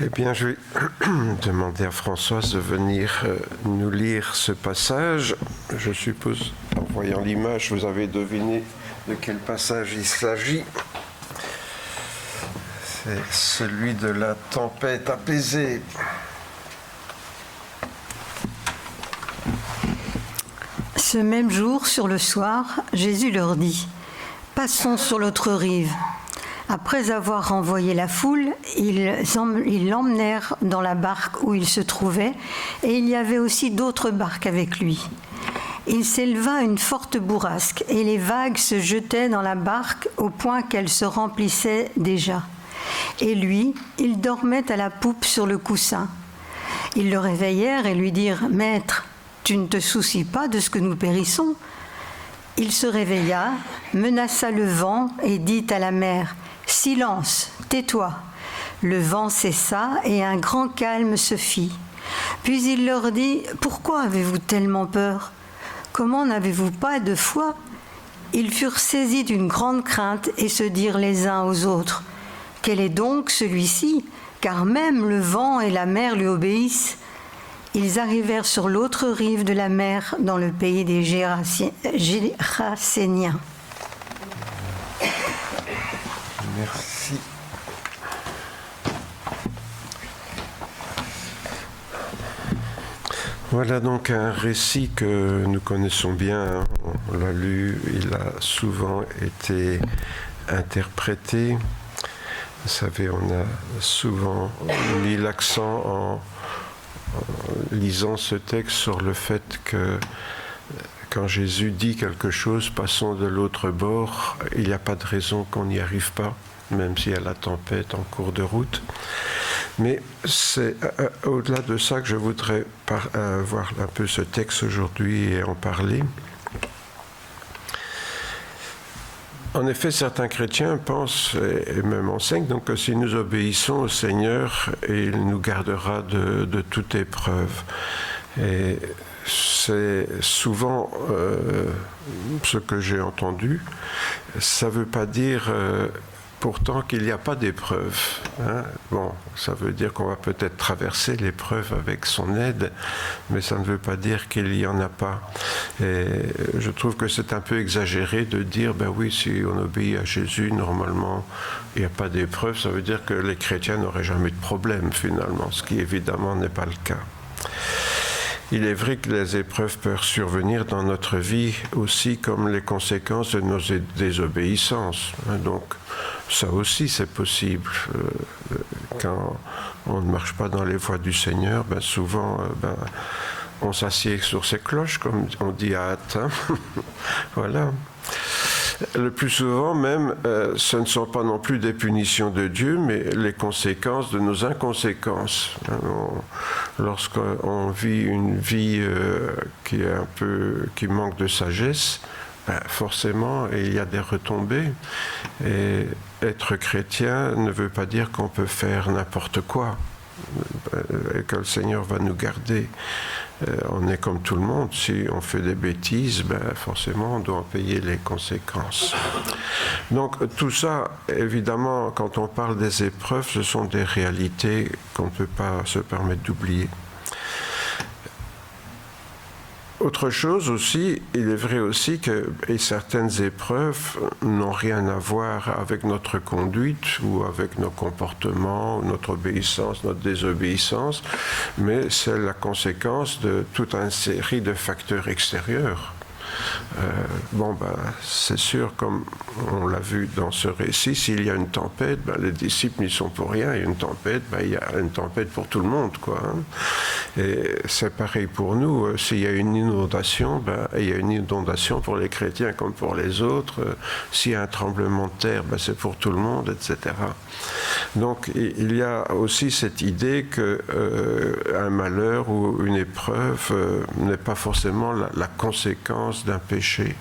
Eh bien, je vais demander à Françoise de venir nous lire ce passage. Je suppose, en voyant l'image, vous avez deviné de quel passage il s'agit. C'est celui de la tempête apaisée. Ce même jour, sur le soir, Jésus leur dit : « Passons sur l'autre rive. » Après avoir renvoyé la foule, ils l'emmenèrent dans la barque où il se trouvait, et il y avait aussi d'autres barques avec lui. Il s'éleva une forte bourrasque, et les vagues se jetaient dans la barque au point qu'elle se remplissait déjà. Et lui, il dormait à la poupe sur le coussin. Ils le réveillèrent et lui dirent : « Maître, tu ne te soucies pas de ce que nous périssons ?» Il se réveilla, menaça le vent et dit à la mer : « Silence, tais-toi !» Le vent cessa et un grand calme se fit. Puis il leur dit : « Pourquoi avez-vous tellement peur ? Comment n'avez-vous pas de foi ?» Ils furent saisis d'une grande crainte et se dirent les uns aux autres : « Quel est donc celui-ci ? Car même le vent et la mer lui obéissent. » Ils arrivèrent sur l'autre rive de la mer, dans le pays des Gérasséniens. Merci. Voilà donc un récit que nous connaissons bien. On l'a lu, il a souvent été interprété. Vous savez, on a souvent mis l'accent en lisant ce texte sur le fait que quand Jésus dit quelque chose, passons de l'autre bord, il n'y a pas de raison qu'on n'y arrive pas, même s'il y a la tempête en cours de route. Mais c'est au-delà de ça que je voudrais voir un peu ce texte aujourd'hui et en parler. En effet, certains chrétiens pensent, et même enseignent, donc, que si nous obéissons au Seigneur, il nous gardera de toute épreuve. Et c'est souvent ce que j'ai entendu. Ça ne veut pas dire pourtant qu'il n'y a pas d'épreuve. Hein. Bon, ça veut dire qu'on va peut-être traverser l'épreuve avec son aide, mais ça ne veut pas dire qu'il n'y en a pas. Et je trouve que c'est un peu exagéré de dire, ben oui, si on obéit à Jésus, normalement, il n'y a pas d'épreuve. Ça veut dire que les chrétiens n'auraient jamais de problème, finalement, ce qui évidemment n'est pas le cas. Il est vrai que les épreuves peuvent survenir dans notre vie aussi comme les conséquences de nos désobéissances. Donc, ça aussi, c'est possible. Quand on ne marche pas dans les voies du Seigneur, ben souvent, on s'assied sur ses cloches, comme on dit à Athènes. Voilà. Le plus souvent même, ce ne sont pas non plus des punitions de Dieu, mais les conséquences de nos inconséquences. Lorsqu'on vit une vie qui manque de sagesse, forcément, il y a des retombées. Et être chrétien ne veut pas dire qu'on peut faire n'importe quoi et que le Seigneur va nous garder. On est comme tout le monde. Si on fait des bêtises, forcément, on doit en payer les conséquences. Donc, tout ça, évidemment, quand on parle des épreuves, ce sont des réalités qu'on ne peut pas se permettre d'oublier. Autre chose aussi, il est vrai aussi que certaines épreuves n'ont rien à voir avec notre conduite ou avec nos comportements, notre obéissance, notre désobéissance, mais c'est la conséquence de toute une série de facteurs extérieurs. C'est sûr, comme on l'a vu dans ce récit, s'il y a une tempête, les disciples n'y sont pour rien. Il y a une tempête, il y a une tempête pour tout le monde, quoi. Et c'est pareil pour nous. S'il y a une inondation, il y a une inondation pour les chrétiens comme pour les autres. S'il y a un tremblement de terre, c'est pour tout le monde, etc. Donc, il y a aussi cette idée qu'un malheur ou une épreuve n'est pas forcément la conséquence d'un péché.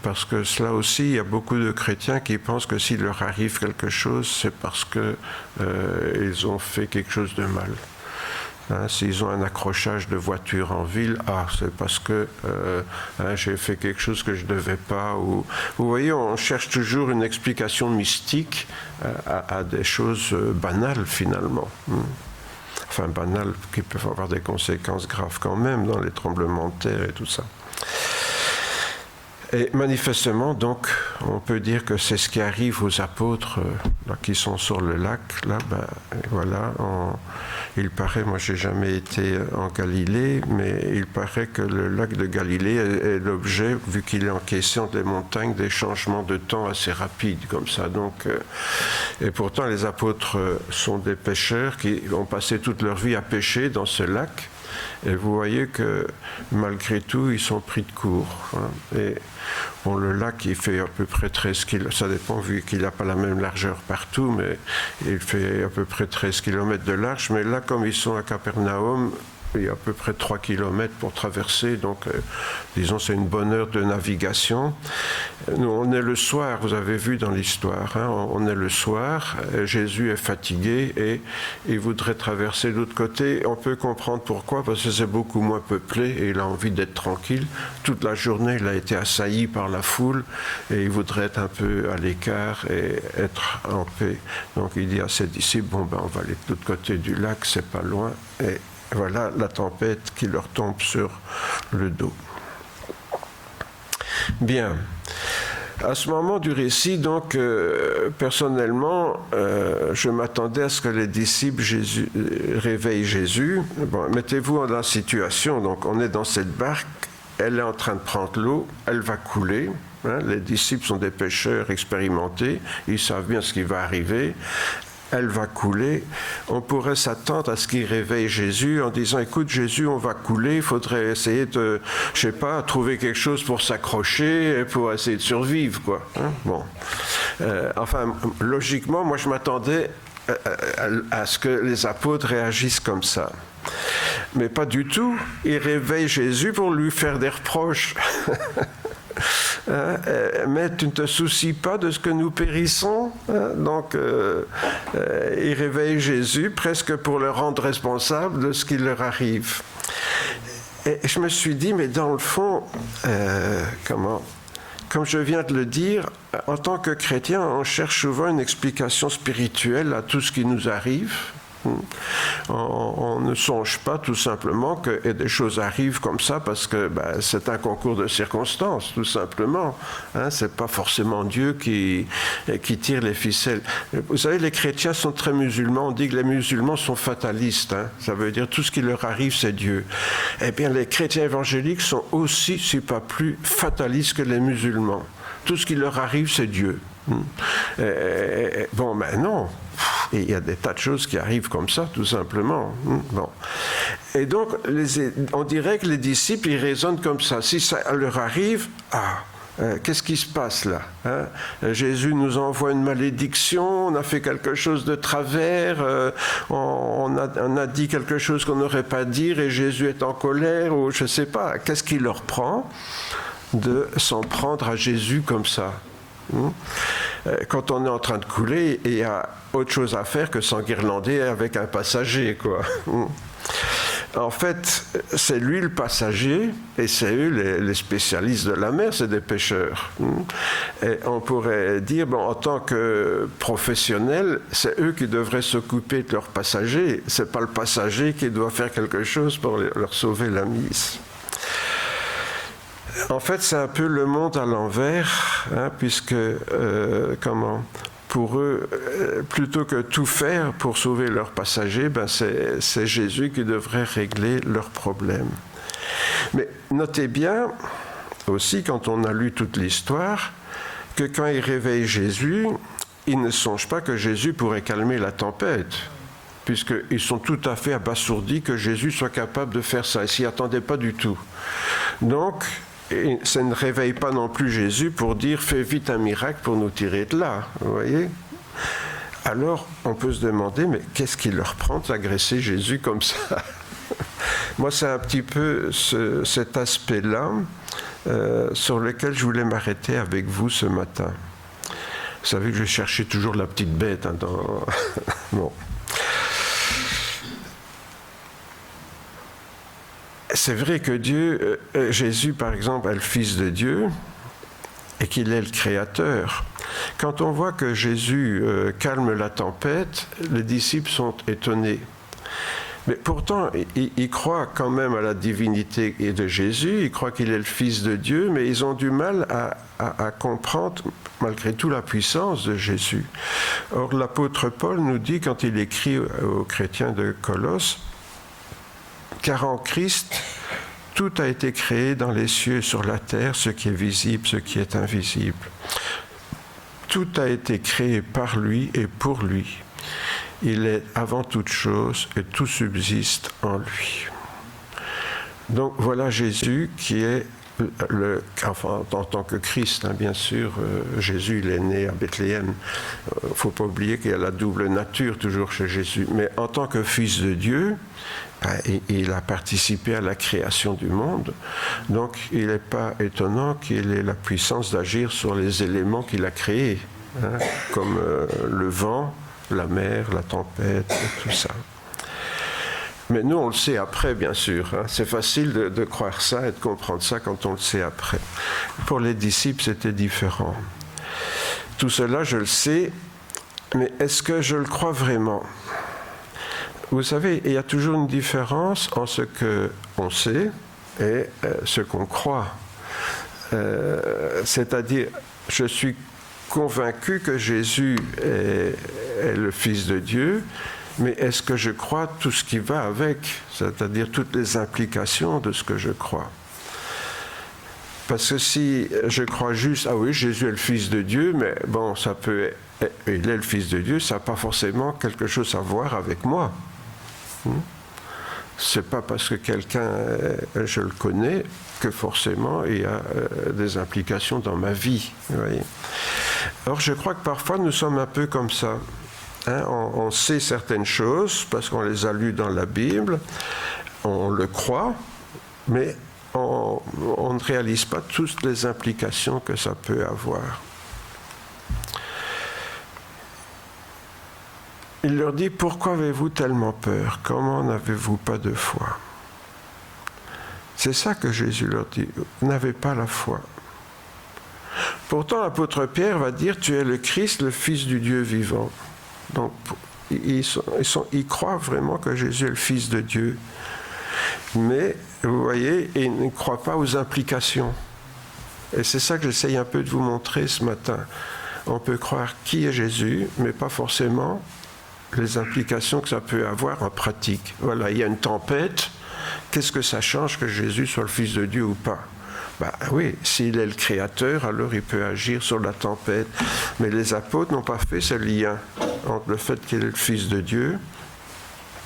Parce que cela aussi, il y a beaucoup de chrétiens qui pensent que s'il leur arrive quelque chose, c'est parce qu'ils ont fait quelque chose de mal. S'ils ont un accrochage de voiture en ville, c'est parce que j'ai fait quelque chose que je ne devais pas. Ou, vous voyez, on cherche toujours une explication mystique à des choses banales finalement. Enfin, banales qui peuvent avoir des conséquences graves quand même dans les tremblements de terre et tout ça. Et manifestement, donc, on peut dire que c'est ce qui arrive aux apôtres là, qui sont sur le lac. Là, voilà, il paraît, moi j'ai jamais été en Galilée, mais il paraît que le lac de Galilée est l'objet, vu qu'il est encaissé entre les montagnes, des changements de temps assez rapides, comme ça. Donc, et pourtant, les apôtres sont des pêcheurs qui ont passé toute leur vie à pêcher dans ce lac. Et vous voyez que malgré tout, ils sont pris de court. Et bon, le lac, il fait à peu près 13 km, ça dépend vu qu'il n'a pas la même largeur partout, mais il fait à peu près 13 km de large. Mais là, comme ils sont à Capernaum, il y a à peu près 3 km pour traverser, donc disons c'est une bonne heure de navigation. Nous, on est le soir, vous avez vu dans l'histoire, on est le soir, Jésus est fatigué et il voudrait traverser de l'autre côté. On peut comprendre pourquoi, parce que c'est beaucoup moins peuplé et il a envie d'être tranquille. Toute la journée, il a été assailli par la foule et il voudrait être un peu à l'écart et être en paix. Donc il dit à ses disciples, on va aller de l'autre côté du lac, c'est pas loin. Et voilà la tempête qui leur tombe sur le dos. Bien. À ce moment du récit, donc, personnellement, je m'attendais à ce que les disciples réveillent Jésus. Bon, mettez-vous dans la situation. Donc, on est dans cette barque, elle est en train de prendre l'eau, elle va couler. Les disciples sont des pêcheurs expérimentés, ils savent bien ce qui va arriver. Elle va couler. On pourrait s'attendre à ce qu'il réveille Jésus en disant, écoute Jésus, on va couler, il faudrait essayer de, je sais pas, trouver quelque chose pour s'accrocher, pour essayer de survivre, quoi. Bon. Enfin, logiquement, moi je m'attendais à ce que les apôtres réagissent comme ça. Mais pas du tout. Ils réveillent Jésus pour lui faire des reproches. Mais tu ne te soucies pas de ce que nous périssons. Donc, il réveille Jésus presque pour le rendre responsable de ce qui leur arrive. Et je me suis dit, mais dans le fond, comme je viens de le dire, en tant que chrétien, on cherche souvent une explication spirituelle à tout ce qui nous arrive. On ne songe pas tout simplement que des choses arrivent comme ça parce que c'est un concours de circonstances, tout simplement. C'est pas forcément Dieu qui tire les ficelles. Vous savez, les chrétiens sont très musulmans. On dit que les musulmans sont fatalistes. Ça veut dire tout ce qui leur arrive, c'est Dieu. Eh bien, les chrétiens évangéliques sont aussi, si pas plus, fatalistes que les musulmans. Tout ce qui leur arrive, c'est Dieu. Bon, mais non. Et il y a des tas de choses qui arrivent comme ça, tout simplement. Bon. Et donc, on dirait que les disciples, ils raisonnent comme ça. Si ça leur arrive, qu'est-ce qui se passe là? Jésus nous envoie une malédiction, on a fait quelque chose de travers, on a dit quelque chose qu'on n'aurait pas dire et Jésus est en colère, ou je ne sais pas. Qu'est-ce qui leur prend de s'en prendre à Jésus comme ça? Quand on est en train de couler, il y a autre chose à faire que s'enguirlander avec un passager, quoi. En fait, c'est lui le passager et c'est eux les spécialistes de la mer, c'est des pêcheurs. Et on pourrait dire, en tant que professionnels, c'est eux qui devraient s'occuper de leurs passagers. C'est pas le passager qui doit faire quelque chose pour leur sauver la mise. En fait, c'est un peu le monde à l'envers, puisque, pour eux, plutôt que tout faire pour sauver leurs passagers, c'est Jésus qui devrait régler leurs problèmes. Mais notez bien aussi, quand on a lu toute l'histoire, que quand ils réveillent Jésus, ils ne songent pas que Jésus pourrait calmer la tempête, puisqu'ils sont tout à fait abasourdis que Jésus soit capable de faire ça. Ils ne s'y attendaient pas du tout. Donc, et ça ne réveille pas non plus Jésus pour dire « fais vite un miracle pour nous tirer de là ». Vous voyez ? Alors, on peut se demander, mais qu'est-ce qui leur prend d'agresser Jésus comme ça ? Moi, c'est un petit peu cet aspect-là sur lequel je voulais m'arrêter avec vous ce matin. Vous savez que je cherchais toujours la petite bête. Bon. c'est vrai que Jésus, par exemple, est le Fils de Dieu et qu'il est le Créateur. Quand on voit que Jésus calme la tempête, les disciples sont étonnés. Mais pourtant, ils croient quand même à la divinité de Jésus, ils croient qu'il est le Fils de Dieu, mais ils ont du mal à comprendre malgré tout la puissance de Jésus. Or, l'apôtre Paul nous dit, quand il écrit aux chrétiens de Colosse, « Car en Christ, tout a été créé dans les cieux et sur la terre, ce qui est visible, ce qui est invisible. Tout a été créé par lui et pour lui. Il est avant toute chose et tout subsiste en lui. » Donc voilà Jésus qui est en tant que Christ, hein, bien sûr. Jésus, il est né à Bethléem. Il ne faut pas oublier qu'il y a la double nature toujours chez Jésus. Mais en tant que Fils de Dieu, il a participé à la création du monde. Donc il n'est pas étonnant qu'il ait la puissance d'agir sur les éléments qu'il a créés, hein, comme le vent, la mer, la tempête, tout ça. Mais nous, on le sait après, bien sûr. Hein. C'est facile de croire ça et de comprendre ça quand on le sait après. Pour les disciples, c'était différent. Tout cela, je le sais, mais est-ce que je le crois vraiment ? Vous savez, il y a toujours une différence entre ce qu'on sait et ce qu'on croit. C'est-à-dire, je suis convaincu que Jésus est le Fils de Dieu, mais est-ce que je crois tout ce qui va avec, c'est-à-dire toutes les implications de ce que je crois? Parce que si je crois juste, ah oui, Jésus est le Fils de Dieu, mais bon, il est le Fils de Dieu, ça n'a pas forcément quelque chose à voir avec moi. C'est pas parce que quelqu'un, je le connais, que forcément il y a des implications dans ma vie. Vous voyez. Alors je crois que parfois nous sommes un peu comme ça. Hein, on sait certaines choses parce qu'on les a lues dans la Bible, on le croit, mais on ne réalise pas toutes les implications que ça peut avoir. Il leur dit, pourquoi avez-vous tellement peur? Comment n'avez-vous pas de foi? C'est ça que Jésus leur dit, vous n'avez pas la foi. Pourtant, l'apôtre Pierre va dire, tu es le Christ, le Fils du Dieu vivant. Donc, ils croient vraiment que Jésus est le Fils de Dieu. Mais, vous voyez, ils ne croient pas aux implications. Et c'est ça que j'essaye un peu de vous montrer ce matin. On peut croire qui est Jésus, mais pas forcément les implications que ça peut avoir en pratique. Voilà, il y a une tempête, qu'est-ce que ça change que Jésus soit le Fils de Dieu ou pas? Ben oui, s'il est le Créateur, alors il peut agir sur la tempête. Mais les apôtres n'ont pas fait ce lien entre le fait qu'il est le Fils de Dieu,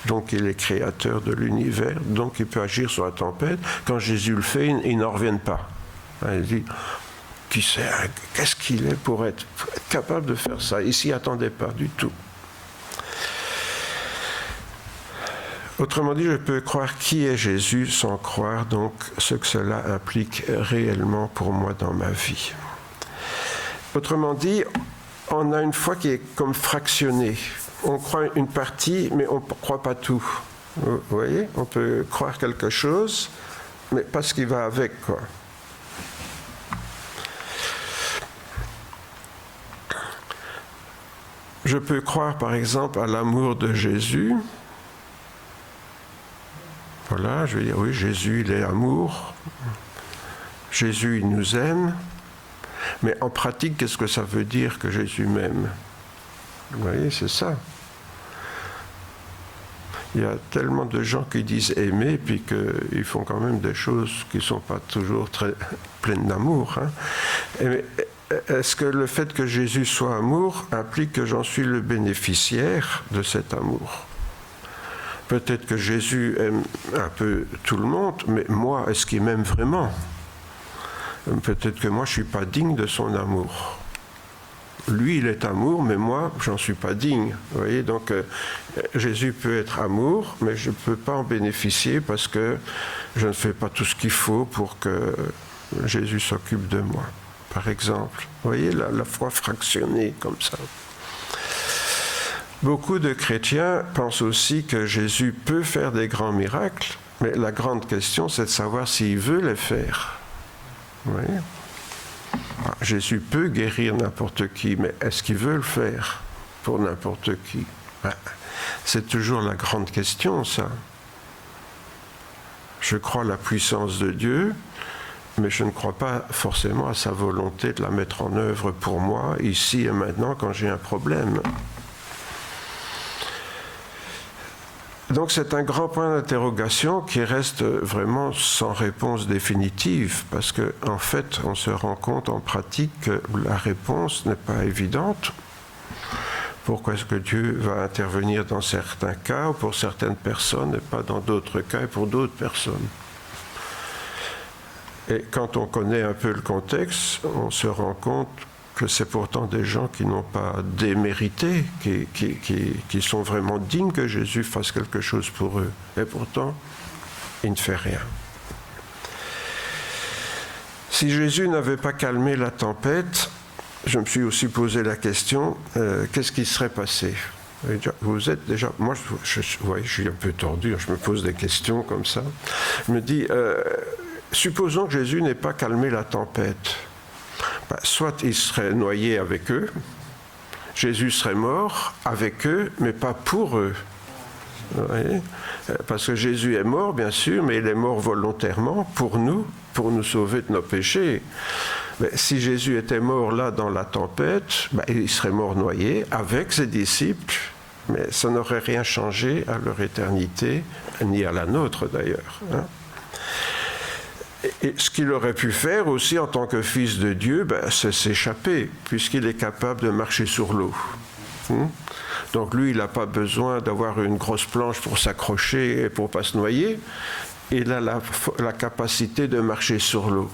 donc il est créateur de l'univers, donc il peut agir sur la tempête. Quand Jésus le fait, ils n'en reviennent pas. Il dit, qui sait, qu'est-ce qu'il est pour être capable de faire ça? Il ne s'y attendait pas du tout. Autrement dit, je peux croire qui est Jésus sans croire donc ce que cela implique réellement pour moi dans ma vie. Autrement dit, on a une foi qui est comme fractionnée. On croit une partie, mais on ne croit pas tout. Vous voyez, on peut croire quelque chose, mais pas ce qui va avec, quoi. Je peux croire, par exemple, à l'amour de Jésus. Voilà, je vais dire, oui, Jésus, il est amour. Jésus, il nous aime. Mais en pratique, qu'est-ce que ça veut dire que Jésus m'aime? Vous voyez, c'est ça. Il y a tellement de gens qui disent aimer, puis qu'ils font quand même des choses qui ne sont pas toujours très pleines d'amour. Hein. Est-ce que le fait que Jésus soit amour implique que j'en suis le bénéficiaire de cet amour? Peut-être que Jésus aime un peu tout le monde, mais moi, est-ce qu'il m'aime vraiment? Peut-être que moi, je ne suis pas digne de son amour. Lui, il est amour, mais moi, j'en suis pas digne. Vous voyez, donc Jésus peut être amour, mais je ne peux pas en bénéficier parce que je ne fais pas tout ce qu'il faut pour que Jésus s'occupe de moi, par exemple. Vous voyez, la foi fractionnée comme ça. Beaucoup de chrétiens pensent aussi que Jésus peut faire des grands miracles, Mais la grande question, c'est de savoir s'il veut les faire. Vous voyez ? Jésus peut guérir n'importe qui, mais est-ce qu'il veut le faire pour n'importe qui ? C'est toujours la grande question, ça. Je crois à la puissance de Dieu, mais je ne crois pas forcément à sa volonté de la mettre en œuvre pour moi, ici et maintenant, quand j'ai un problème. Donc c'est un grand point d'interrogation qui reste vraiment sans réponse définitive, parce qu'en fait, on se rend compte en pratique que la réponse n'est pas évidente. Pourquoi est-ce que Dieu va intervenir dans certains cas ou pour certaines personnes et pas dans d'autres cas et pour d'autres personnes ? Et quand on connaît un peu le contexte, on se rend compte que c'est pourtant des gens qui n'ont pas démérité, qui sont vraiment dignes que Jésus fasse quelque chose pour eux. Et pourtant, il ne fait rien. Si Jésus n'avait pas calmé la tempête, je me suis aussi posé la question, qu'est-ce qui serait passé ? Vous êtes déjà... Moi, je suis un peu tordu, je me pose des questions comme ça. Je me dis, supposons que Jésus n'ait pas calmé la tempête. Soit il serait noyé avec eux, Jésus serait mort avec eux, mais pas pour eux. Vous voyez ? Parce que Jésus est mort, bien sûr, mais il est mort volontairement pour nous sauver de nos péchés. Mais si Jésus était mort là dans la tempête, il serait mort noyé avec ses disciples, mais ça n'aurait rien changé à leur éternité, ni à la nôtre d'ailleurs. Et ce qu'il aurait pu faire aussi en tant que fils de Dieu, c'est s'échapper, puisqu'il est capable de marcher sur l'eau. Donc lui, il n'a pas besoin d'avoir une grosse planche pour s'accrocher et pour ne pas se noyer. Il a la capacité de marcher sur l'eau.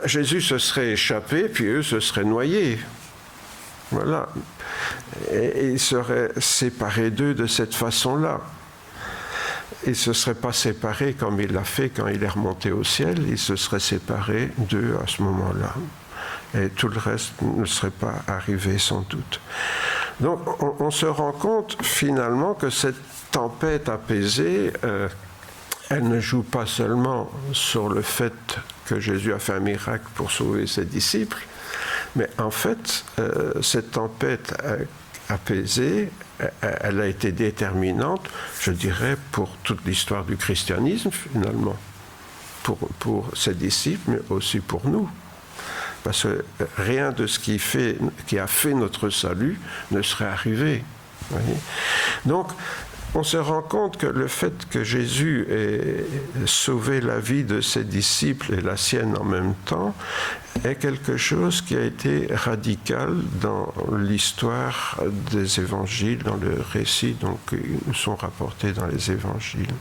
Jésus se serait échappé, puis eux se seraient noyés. Voilà. Et ils seraient séparés d'eux de cette façon-là. Il ne se serait pas séparé comme il l'a fait quand il est remonté au ciel, il se serait séparé d'eux à ce moment-là. Et tout le reste ne serait pas arrivé sans doute. Donc on se rend compte finalement que cette tempête apaisée, elle ne joue pas seulement sur le fait que Jésus a fait un miracle pour sauver ses disciples, mais en fait, cette tempête apaisée, elle a été déterminante, je dirais, pour toute l'histoire du christianisme, finalement, pour ses disciples, mais aussi pour nous. Parce que rien de ce qui a fait notre salut ne serait arrivé. Voyez ? Donc, on se rend compte que le fait que Jésus ait sauvé la vie de ses disciples et la sienne en même temps est quelque chose qui a été radical dans l'histoire des évangiles, dans le récit donc, qui nous sont rapportés dans les évangiles.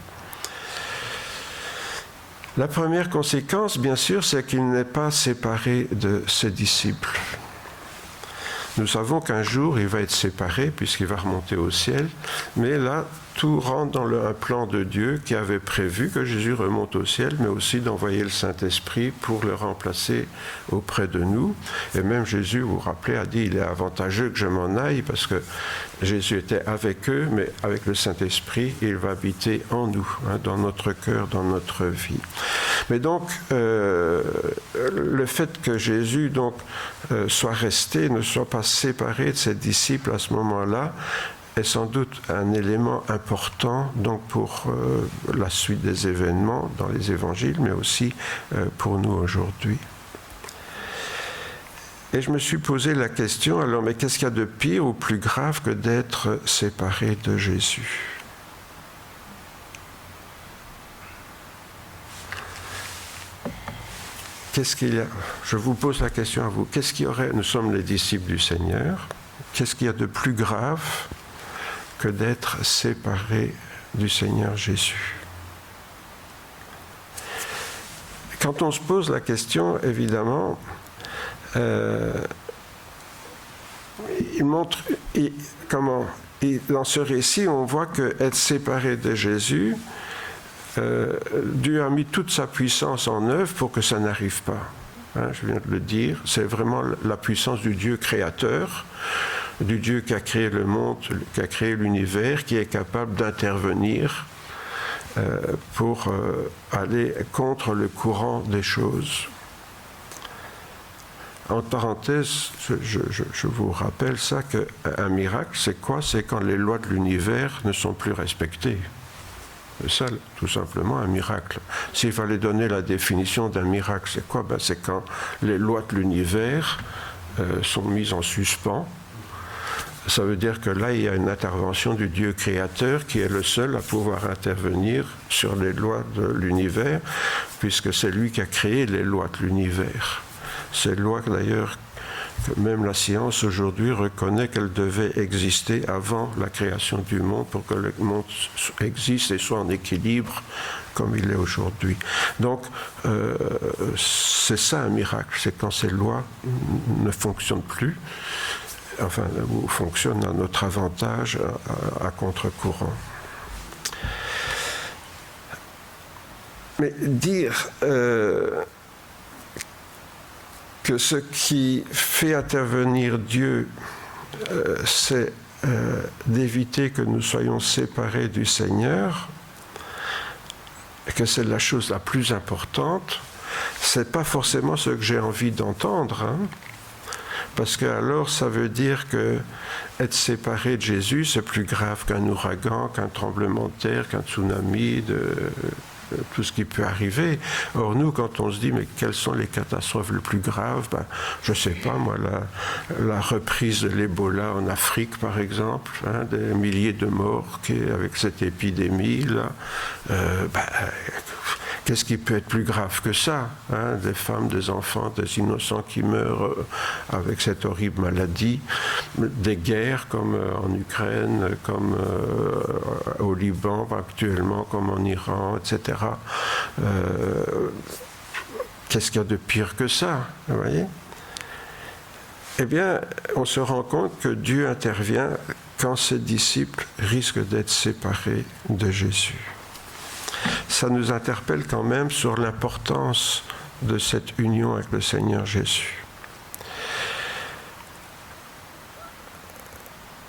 La première conséquence, bien sûr, c'est qu'il n'est pas séparé de ses disciples. Nous savons qu'un jour, il va être séparé puisqu'il va remonter au ciel, mais là, tout rentre dans un plan de Dieu qui avait prévu que Jésus remonte au ciel, mais aussi d'envoyer le Saint-Esprit pour le remplacer auprès de nous. Et même Jésus, vous vous rappelez, a dit, il est avantageux que je m'en aille parce que Jésus était avec eux, mais avec le Saint-Esprit, il va habiter en nous, dans notre cœur, dans notre vie. Mais donc, le fait que Jésus donc, soit resté, ne soit pas séparé de ses disciples à ce moment-là, est sans doute un élément important donc pour la suite des événements dans les évangiles, mais aussi pour nous aujourd'hui. Et je me suis posé la question, alors, mais qu'est-ce qu'il y a de pire ou plus grave que d'être séparé de Jésus ? Qu'est-ce qu'il y a ? Je vous pose la question à vous. Qu'est-ce qu'il y aurait ? Nous sommes les disciples du Seigneur. Qu'est-ce qu'il y a de plus grave que d'être séparé du Seigneur Jésus? Quand on se pose la question, évidemment, il montre dans ce récit, on voit qu'être séparé de Jésus, Dieu a mis toute sa puissance en œuvre pour que ça n'arrive pas. Je viens de le dire, c'est vraiment la puissance du Dieu créateur, du Dieu qui a créé le monde, qui a créé l'univers, qui est capable d'intervenir pour aller contre le courant des choses. En parenthèse, je vous rappelle ça, qu'un miracle, c'est quoi? C'est quand les lois de l'univers ne sont plus respectées. C'est ça, tout simplement, un miracle. S'il fallait donner la définition d'un miracle, c'est quoi? C'est quand les lois de l'univers sont mises en suspens. Ça veut dire que là, il y a une intervention du Dieu créateur qui est le seul à pouvoir intervenir sur les lois de l'univers, puisque c'est lui qui a créé les lois de l'univers. Ces lois, d'ailleurs, que même la science aujourd'hui reconnaît qu'elles devaient exister avant la création du monde pour que le monde existe et soit en équilibre comme il est aujourd'hui. Donc, c'est ça un miracle, c'est quand ces lois ne fonctionnent plus, enfin, ou fonctionnent à notre avantage, à contre-courant. Mais dire que ce qui fait intervenir Dieu, c'est d'éviter que nous soyons séparés du Seigneur, et que c'est la chose la plus importante, c'est pas forcément ce que j'ai envie d'entendre, hein, parce que alors ça veut dire que être séparé de Jésus, c'est plus grave qu'un ouragan, qu'un tremblement de terre, qu'un tsunami, tout ce qui peut arriver. Or nous, quand on se dit mais quelles sont les catastrophes les plus graves, je sais pas moi, la reprise de l'Ebola en Afrique par exemple, hein, des milliers de morts avec cette épidémie là, qu'est-ce qui peut être plus grave que ça, hein, des femmes, des enfants, des innocents qui meurent avec cette horrible maladie, des guerres comme en Ukraine, comme au Liban actuellement, comme en Iran, etc. Qu'est-ce qu'il y a de pire que ça, vous voyez? Eh bien, on se rend compte que Dieu intervient quand ses disciples risquent d'être séparés de Jésus. Ça nous interpelle quand même sur l'importance de cette union avec le Seigneur Jésus.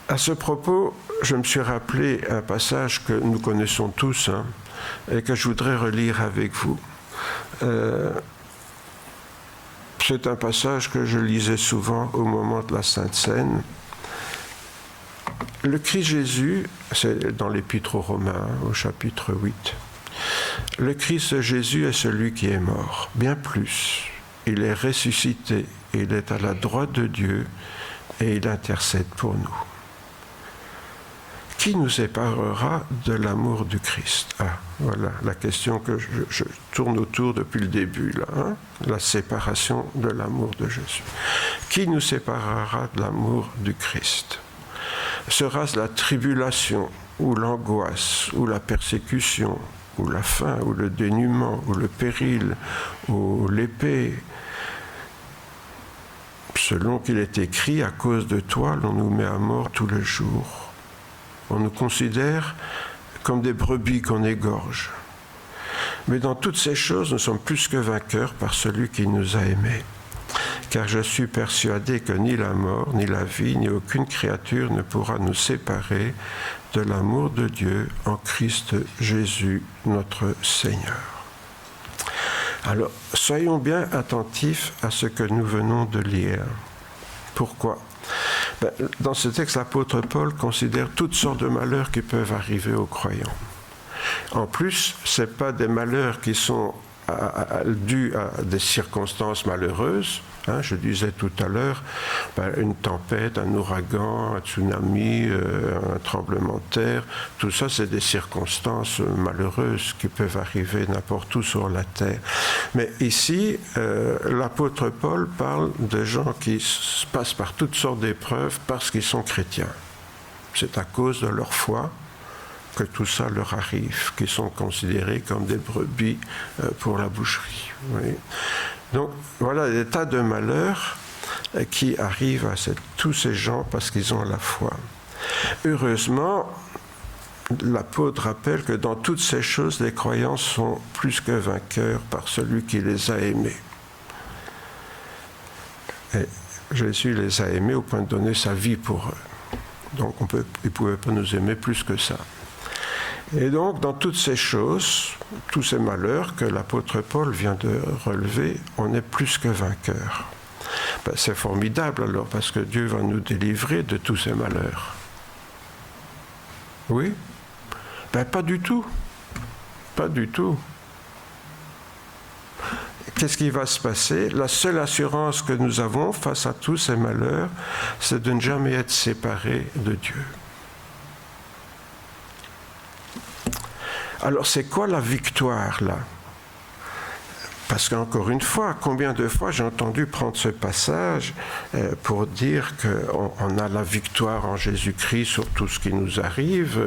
À ce propos, je me suis rappelé un passage que nous connaissons tous, hein, et que je voudrais relire avec vous. C'est un passage que je lisais souvent au moment de la Sainte Seine. Le Christ Jésus, c'est dans l'Épître aux Romains, au chapitre 8. Le Christ Jésus est celui qui est mort, bien plus. Il est ressuscité, il est à la droite de Dieu et il intercède pour nous. Qui nous séparera de l'amour du Christ? Voilà la question que je tourne autour depuis le début, là, hein? La séparation de l'amour de Jésus. Qui nous séparera de l'amour du Christ? Sera-ce la tribulation, ou l'angoisse, ou la persécution, ou la faim, ou le dénuement, ou le péril, ou l'épée? Selon qu'il est écrit, à cause de toi, l'on nous met à mort tous les jours. On nous considère comme des brebis qu'on égorge. Mais dans toutes ces choses, nous sommes plus que vainqueurs par celui qui nous a aimés. Car je suis persuadé que ni la mort, ni la vie, ni aucune créature ne pourra nous séparer de l'amour de Dieu en Christ Jésus, notre Seigneur. Alors, soyons bien attentifs à ce que nous venons de lire. Pourquoi ? Dans ce texte, l'apôtre Paul considère toutes sortes de malheurs qui peuvent arriver aux croyants. En plus, ce n'est pas des malheurs qui sont dus à des circonstances malheureuses. Hein, je disais tout à l'heure, une tempête, un ouragan, un tsunami, un tremblement de terre, tout ça, c'est des circonstances malheureuses qui peuvent arriver n'importe où sur la terre. Mais ici, l'apôtre Paul parle de gens qui passent par toutes sortes d'épreuves parce qu'ils sont chrétiens. C'est à cause de leur foi que tout ça leur arrive, qu'ils sont considérés comme des brebis pour la boucherie. Oui. Donc voilà des tas de malheurs qui arrivent à tous ces gens parce qu'ils ont la foi. Heureusement, l'apôtre rappelle que dans toutes ces choses, les croyants sont plus que vainqueurs par celui qui les a aimés. Et Jésus les a aimés au point de donner sa vie pour eux. Donc il ne pouvait pas nous aimer plus que ça. Et donc, dans toutes ces choses, tous ces malheurs que l'apôtre Paul vient de relever, on est plus que vainqueur. Ben, c'est formidable alors, parce que Dieu va nous délivrer de tous ces malheurs. Oui? Ben, pas du tout. Pas du tout. Qu'est-ce qui va se passer? La seule assurance que nous avons face à tous ces malheurs, c'est de ne jamais être séparés de Dieu. Alors, c'est quoi la victoire, là? Parce qu'encore une fois, combien de fois j'ai entendu prendre ce passage pour dire qu'on a la victoire en Jésus-Christ sur tout ce qui nous arrive.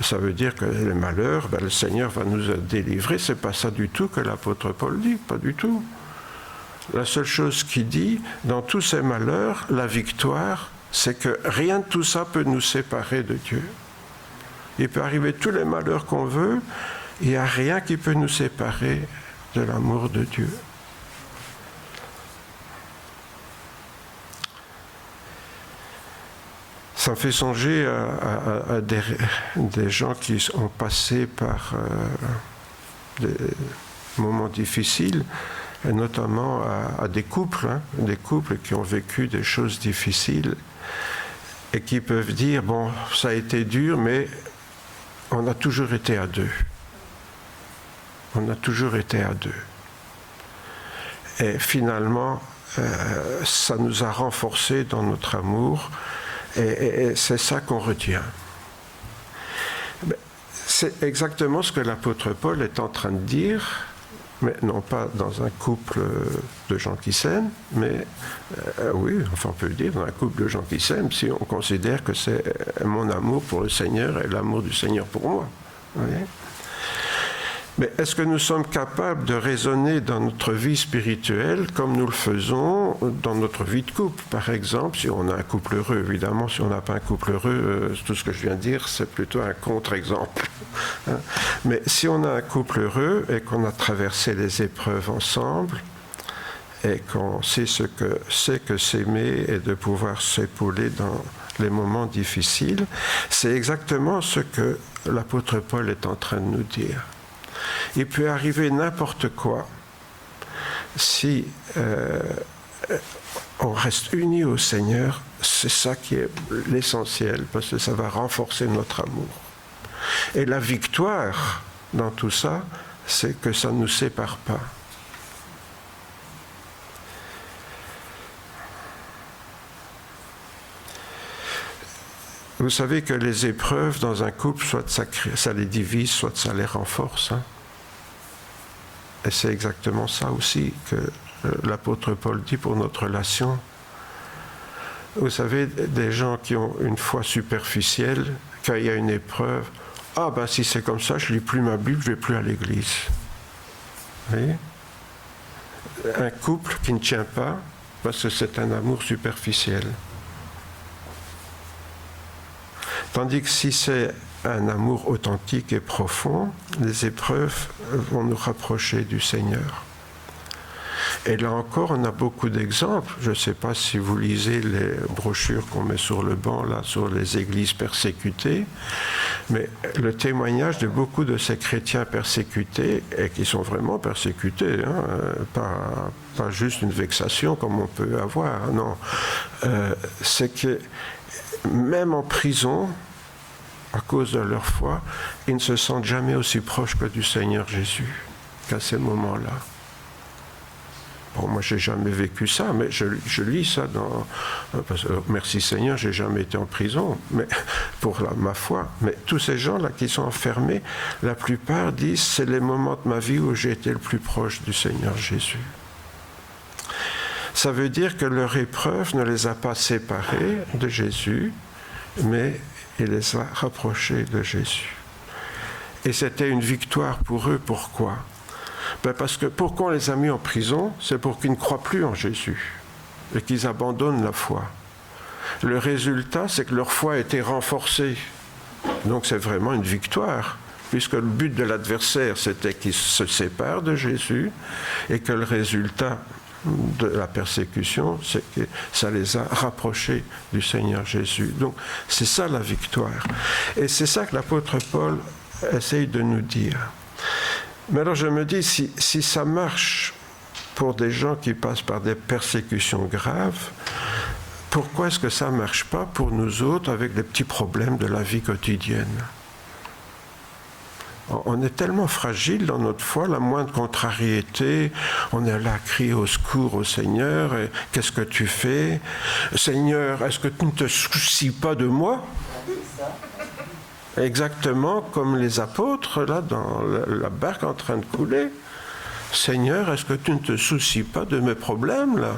Ça veut dire que les malheurs, le Seigneur va nous délivrer. C'est pas ça du tout que l'apôtre Paul dit, pas du tout. La seule chose qu'il dit, dans tous ces malheurs, la victoire, c'est que rien de tout ça peut nous séparer de Dieu. Il peut arriver tous les malheurs qu'on veut, il n'y a rien qui peut nous séparer de l'amour de Dieu. Ça me fait songer à des gens qui ont passé par des moments difficiles, et notamment à des couples qui ont vécu des choses difficiles et qui peuvent dire, bon, ça a été dur, mais on a toujours été à deux. On a toujours été à deux. Et finalement, ça nous a renforcés dans notre amour, et c'est ça qu'on retient. C'est exactement ce que l'apôtre Paul est en train de dire, mais non pas dans un couple de gens qui s'aiment, mais oui, enfin on peut le dire, dans un couple de gens qui s'aiment, si on considère que c'est mon amour pour le Seigneur et l'amour du Seigneur pour moi. Vous voyez ? Mais est-ce que nous sommes capables de raisonner dans notre vie spirituelle comme nous le faisons dans notre vie de couple? Par exemple, si on a un couple heureux, évidemment, si on n'a pas un couple heureux, tout ce que je viens de dire, c'est plutôt un contre-exemple. Mais si on a un couple heureux et qu'on a traversé les épreuves ensemble, et qu'on sait ce que c'est que s'aimer et de pouvoir s'épauler dans les moments difficiles, c'est exactement ce que l'apôtre Paul est en train de nous dire. Il peut arriver n'importe quoi si on reste unis au Seigneur. C'est ça qui est l'essentiel, parce que ça va renforcer notre amour. Et la victoire dans tout ça, c'est que ça ne nous sépare pas. Vous savez que les épreuves dans un couple, soit ça les divise, soit ça les renforce. Hein. Et c'est exactement ça aussi que l'apôtre Paul dit pour notre relation. Vous savez, des gens qui ont une foi superficielle, quand il y a une épreuve, ah ben si c'est comme ça, je lis plus ma Bible, je vais plus à l'église. Vous voyez ? Un couple qui ne tient pas, parce que c'est un amour superficiel. Tandis que si c'est un amour authentique et profond, les épreuves vont nous rapprocher du Seigneur. Et là encore, on a beaucoup d'exemples. Je ne sais pas si vous lisez les brochures qu'on met sur le banc, là, sur les églises persécutées, mais le témoignage de beaucoup de ces chrétiens persécutés, et qui sont vraiment persécutés, pas juste une vexation comme on peut avoir, non. C'est que même en prison, à cause de leur foi, ils ne se sentent jamais aussi proches que du Seigneur Jésus qu'à ces moments-là. Bon, moi, je n'ai jamais vécu ça, mais je lis ça dans... Parce que, merci Seigneur, je n'ai jamais été en prison, mais pour ma foi. Mais tous ces gens-là qui sont enfermés, la plupart disent, c'est les moments de ma vie où j'ai été le plus proche du Seigneur Jésus. Ça veut dire que leur épreuve ne les a pas séparés de Jésus, mais il les a rapprochés de Jésus. Et c'était une victoire pour eux. Pourquoi ? Parce que pourquoi on les a mis en prison ? C'est pour qu'ils ne croient plus en Jésus et qu'ils abandonnent la foi. Le résultat, c'est que leur foi a été renforcée. Donc c'est vraiment une victoire, puisque le but de l'adversaire, c'était qu'ils se séparent de Jésus et que le résultat de la persécution, c'est que ça les a rapprochés du Seigneur Jésus. Donc, c'est ça la victoire. Et c'est ça que l'apôtre Paul essaye de nous dire. Mais alors je me dis, si ça marche pour des gens qui passent par des persécutions graves, pourquoi est-ce que ça ne marche pas pour nous autres avec les petits problèmes de la vie quotidienne ? On est tellement fragile dans notre foi, la moindre contrariété, on est là à crier au secours au Seigneur. Et qu'est-ce que tu fais ? Seigneur, est-ce que tu ne te soucies pas de moi ? Exactement comme les apôtres, là, dans la barque en train de couler. Seigneur, est-ce que tu ne te soucies pas de mes problèmes, là ?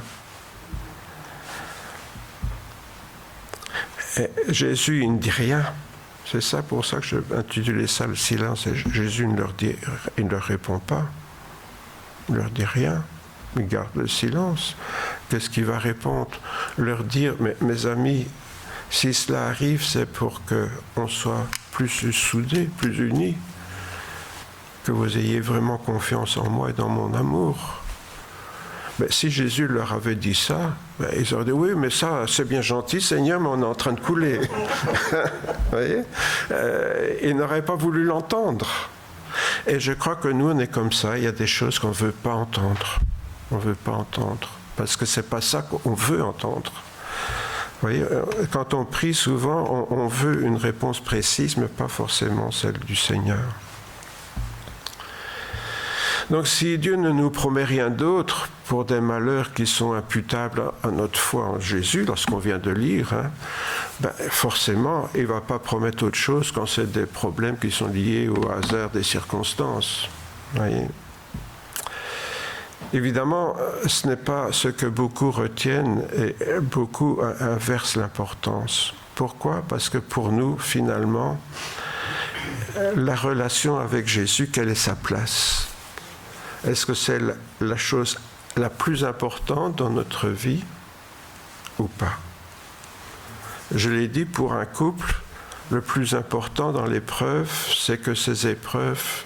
Et Jésus, il ne dit rien. C'est ça pour ça que j'ai intitulé ça le silence. Et Jésus il ne leur répond pas. Il ne leur dit rien. Il garde le silence. Qu'est-ce qu'il va répondre ? Leur dire, mais mes amis, si cela arrive, c'est pour qu'on soit plus soudés, plus unis, que vous ayez vraiment confiance en moi et dans mon amour. Mais si Jésus leur avait dit ça, ils auraient dit, oui, mais ça, c'est bien gentil, Seigneur, mais on est en train de couler. Vous voyez ? Ils n'auraient pas voulu l'entendre. Et je crois que nous, on est comme ça. Il y a des choses qu'on ne veut pas entendre. On ne veut pas entendre. Parce que ce n'est pas ça qu'on veut entendre. Vous voyez, quand on prie souvent, on veut une réponse précise, mais pas forcément celle du Seigneur. Donc si Dieu ne nous promet rien d'autre pour des malheurs qui sont imputables à notre foi en Jésus, lorsqu'on vient de lire, forcément, il ne va pas promettre autre chose quand c'est des problèmes qui sont liés au hasard des circonstances. Voyez. Évidemment, ce n'est pas ce que beaucoup retiennent et beaucoup inversent l'importance. Pourquoi ? Parce que pour nous, finalement, la relation avec Jésus, quelle est sa place ? Est-ce que c'est la chose la plus importante dans notre vie ou pas ? Je l'ai dit, pour un couple, le plus important dans l'épreuve, c'est que ces épreuves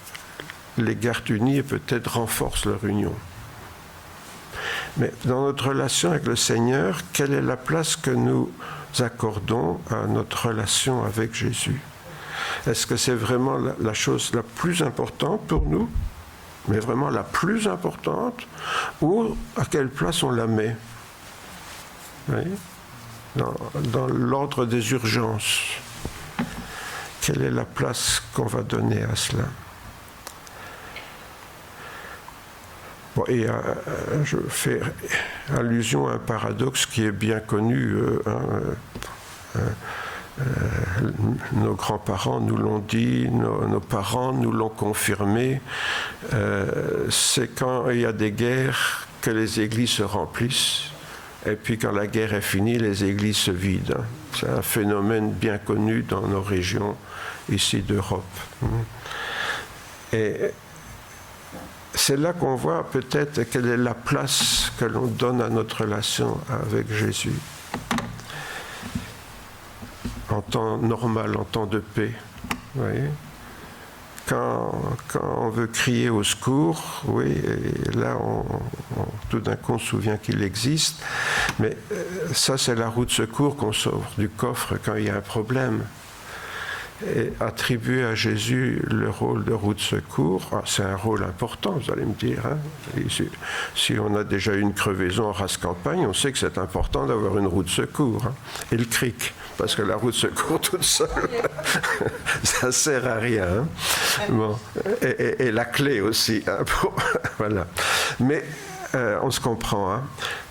les gardent unis et peut-être renforcent leur union. Mais dans notre relation avec le Seigneur, quelle est la place que nous accordons à notre relation avec Jésus ? Est-ce que c'est vraiment la chose la plus importante pour nous ? Mais vraiment la plus importante, ou à quelle place on la met ? Vous voyez ? Dans l'ordre des urgences. Quelle est la place qu'on va donner à cela ? Bon, et je fais allusion à un paradoxe qui est bien connu. Nos grands-parents nous l'ont dit, nos parents nous l'ont confirmé. C'est quand il y a des guerres que les églises se remplissent, et puis quand la guerre est finie, les églises se vident. C'est un phénomène bien connu dans nos régions ici d'Europe. Et c'est là qu'on voit peut-être quelle est la place que l'on donne à notre relation avec Jésus. En temps normal, en temps de paix. Vous voyez ? Quand on veut crier au secours, oui, et là, tout d'un coup, on se souvient qu'il existe. Mais ça, c'est la roue de secours qu'on sort du coffre quand il y a un problème. Et attribuer à Jésus le rôle de roue de secours, c'est un rôle important, vous allez me dire. Hein. Si on a déjà eu une crevaison en race campagne, on sait que c'est important d'avoir une roue de secours. Hein. Et le cric, parce que la roue de secours toute seule, ça ne sert à rien. Hein. Bon. Et la clé aussi. Hein, voilà. Mais on se comprend. Hein.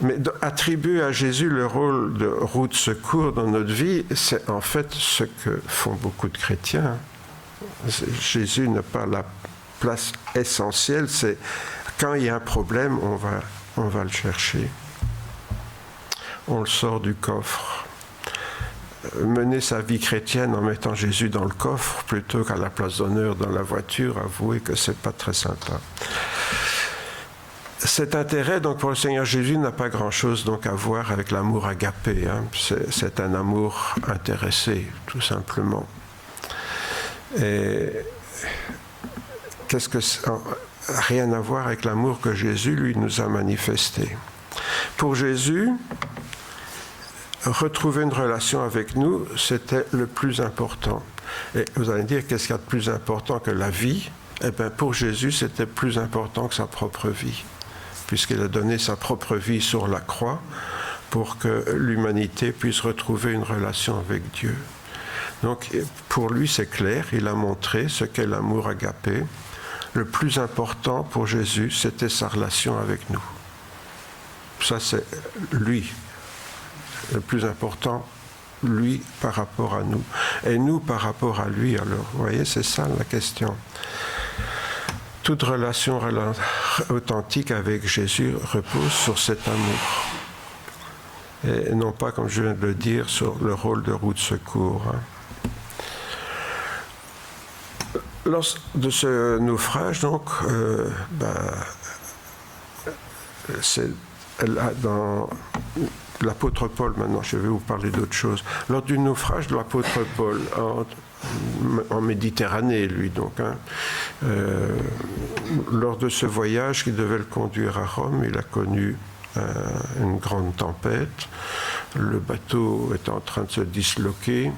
Mais attribuer à Jésus le rôle de roue de secours dans notre vie, c'est en fait ce que font beaucoup de chrétiens. Jésus n'a pas la place essentielle, c'est quand il y a un problème, on va le chercher. On le sort du coffre. Mener sa vie chrétienne en mettant Jésus dans le coffre plutôt qu'à la place d'honneur dans la voiture, avouez que c'est pas très sympa. Cet intérêt, donc, pour le Seigneur Jésus n'a pas grand-chose donc à voir avec l'amour agapé. Hein. C'est un amour intéressé, tout simplement. Et rien à voir avec l'amour que Jésus, lui, nous a manifesté. Pour Jésus, retrouver une relation avec nous, c'était le plus important. Et vous allez dire, qu'est-ce qu'il y a de plus important que la vie? Eh bien, pour Jésus, c'était plus important que sa propre vie, puisqu'il a donné sa propre vie sur la croix pour que l'humanité puisse retrouver une relation avec Dieu. Donc, pour lui, c'est clair, il a montré ce qu'est l'amour agapé. Le plus important pour Jésus, c'était sa relation avec nous. Ça, c'est lui. Le plus important, lui par rapport à nous. Et nous par rapport à lui, alors. Vous voyez, c'est ça la question. Toute relation authentique avec Jésus repose sur cet amour. Et non pas, comme je viens de le dire, sur le rôle de roue de secours. Lors de ce naufrage, donc, c'est dans l'apôtre Paul, maintenant, je vais vous parler d'autre chose. Lors du naufrage de l'apôtre Paul, en Méditerranée, lui, donc, lors de ce voyage qui devait le conduire à Rome, il a connu une grande tempête. Le bateau était en train de se disloquer.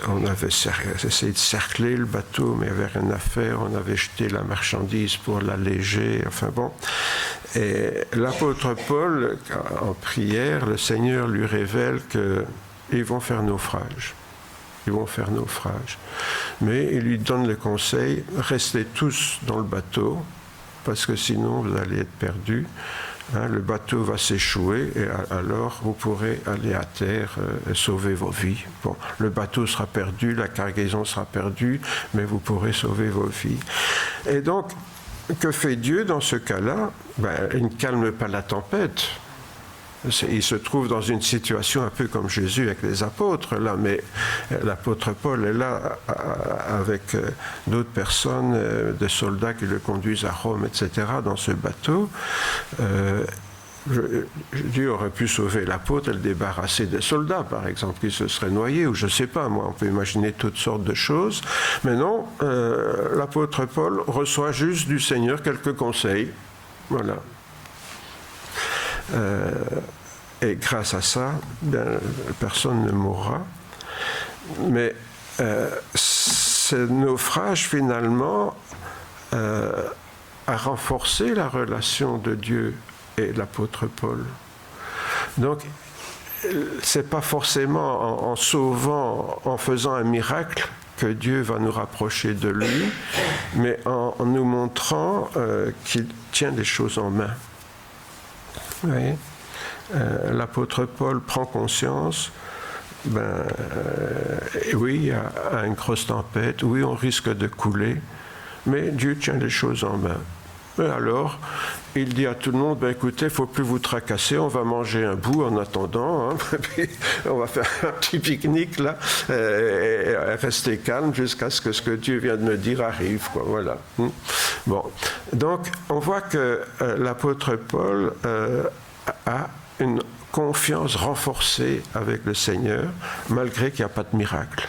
On avait essayé de cercler le bateau, mais il n'y avait rien à faire. On avait jeté la marchandise pour l'alléger. Enfin bon. Et l'apôtre Paul, en prière, le Seigneur lui révèle qu'ils vont faire naufrage. Ils vont faire naufrage. Mais il lui donne le conseil, restez tous dans le bateau, parce que sinon vous allez être perdus. Le bateau va s'échouer et alors vous pourrez aller à terre et sauver vos vies. Bon, le bateau sera perdu, la cargaison sera perdue, mais vous pourrez sauver vos vies. Et donc, que fait Dieu dans ce cas-là? Il ne calme pas la tempête. Il se trouve dans une situation un peu comme Jésus avec les apôtres, là, mais l'apôtre Paul est là avec d'autres personnes, des soldats qui le conduisent à Rome, etc., dans ce bateau. Dieu aurait pu sauver l'apôtre et le débarrasser des soldats, par exemple, qui se seraient noyés, ou je ne sais pas, moi, on peut imaginer toutes sortes de choses. Mais non, l'apôtre Paul reçoit juste du Seigneur quelques conseils. Voilà. Et grâce à ça, personne ne mourra. Mais ce naufrage, finalement, a renforcé la relation de Dieu et l'apôtre Paul. Donc, c'est pas forcément en sauvant, en faisant un miracle que Dieu va nous rapprocher de lui, mais en nous montrant qu'il tient les choses en main. Vous voyez, l'apôtre Paul prend conscience, oui, il y a une grosse tempête, oui, on risque de couler, mais Dieu tient les choses en main. Et alors, il dit à tout le monde, écoutez, il ne faut plus vous tracasser, on va manger un bout en attendant, puis on va faire un petit pique-nique là, et rester calme jusqu'à ce que Dieu vient de me dire arrive, quoi, voilà. Bon, donc on voit que l'apôtre Paul a une confiance renforcée avec le Seigneur, malgré qu'il n'y a pas de miracle.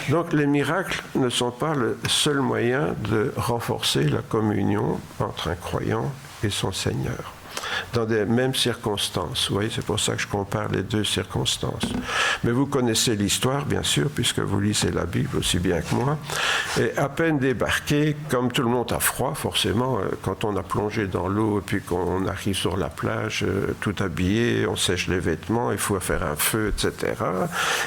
Donc les miracles ne sont pas le seul moyen de renforcer la communion entre un croyant et son Seigneur, dans des mêmes circonstances. Vous voyez, c'est pour ça que je compare les deux circonstances. Mais vous connaissez l'histoire, bien sûr, puisque vous lisez la Bible aussi bien que moi. Et à peine débarqué, comme tout le monde a froid, forcément, quand on a plongé dans l'eau et puis qu'on arrive sur la plage, tout habillé, on sèche les vêtements, il faut faire un feu, etc.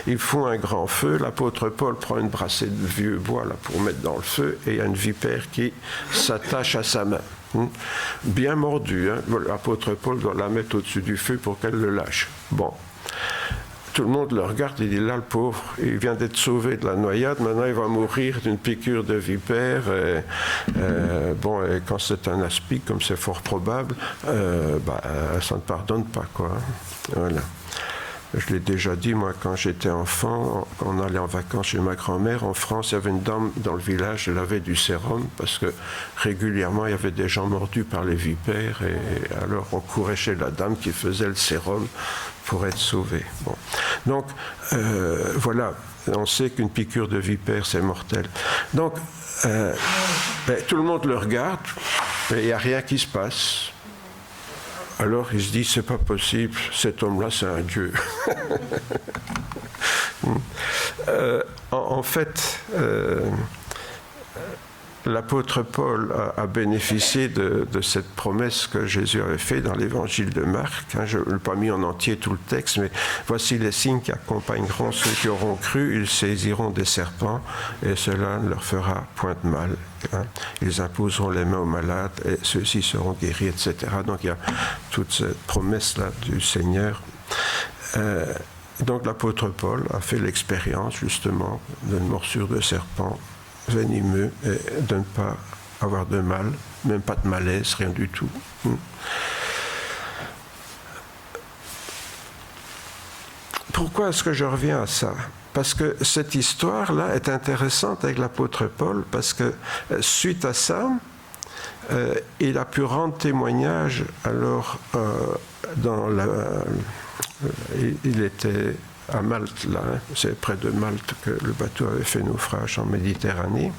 Ils font un grand feu. L'apôtre Paul prend une brassée de vieux bois là, pour mettre dans le feu, et il y a une vipère qui s'attache à sa main. Bien mordu, hein. L'apôtre Paul doit la mettre au-dessus du feu pour qu'elle le lâche. Bon, tout le monde le regarde, il dit là, le pauvre, il vient d'être sauvé de la noyade, maintenant il va mourir d'une piqûre de vipère. Bon, et quand c'est un aspic, comme c'est fort probable, ça ne pardonne pas, quoi. Voilà. Je l'ai déjà dit, moi, quand j'étais enfant, quand on allait en vacances chez ma grand-mère, en France, il y avait une dame dans le village, elle avait du sérum, parce que régulièrement, il y avait des gens mordus par les vipères, et alors on courait chez la dame qui faisait le sérum pour être sauvé. Bon. Donc, voilà, on sait qu'une piqûre de vipère, c'est mortel. Donc, tout le monde le regarde, mais il n'y a rien qui se passe. Alors il se dit, c'est pas possible, cet homme-là c'est un dieu. En fait, l'apôtre Paul a bénéficié de cette promesse que Jésus avait faite dans l'évangile de Marc. Je n'ai pas mis en entier tout le texte, mais voici les signes qui accompagneront ceux qui auront cru. Ils saisiront des serpents et cela ne leur fera point de mal. Ils imposeront les mains aux malades et ceux-ci seront guéris, etc. Donc il y a toute cette promesse-là du Seigneur. Donc l'apôtre Paul a fait l'expérience justement d'une morsure de serpent venimeux et de ne pas avoir de mal, même pas de malaise, rien du tout. Pourquoi est-ce que je reviens à ça? Parce que cette histoire-là est intéressante avec l'apôtre Paul, parce que suite à ça, il a pu rendre témoignage alors il était à Malte, là, c'est près de Malte que le bateau avait fait naufrage en Méditerranée.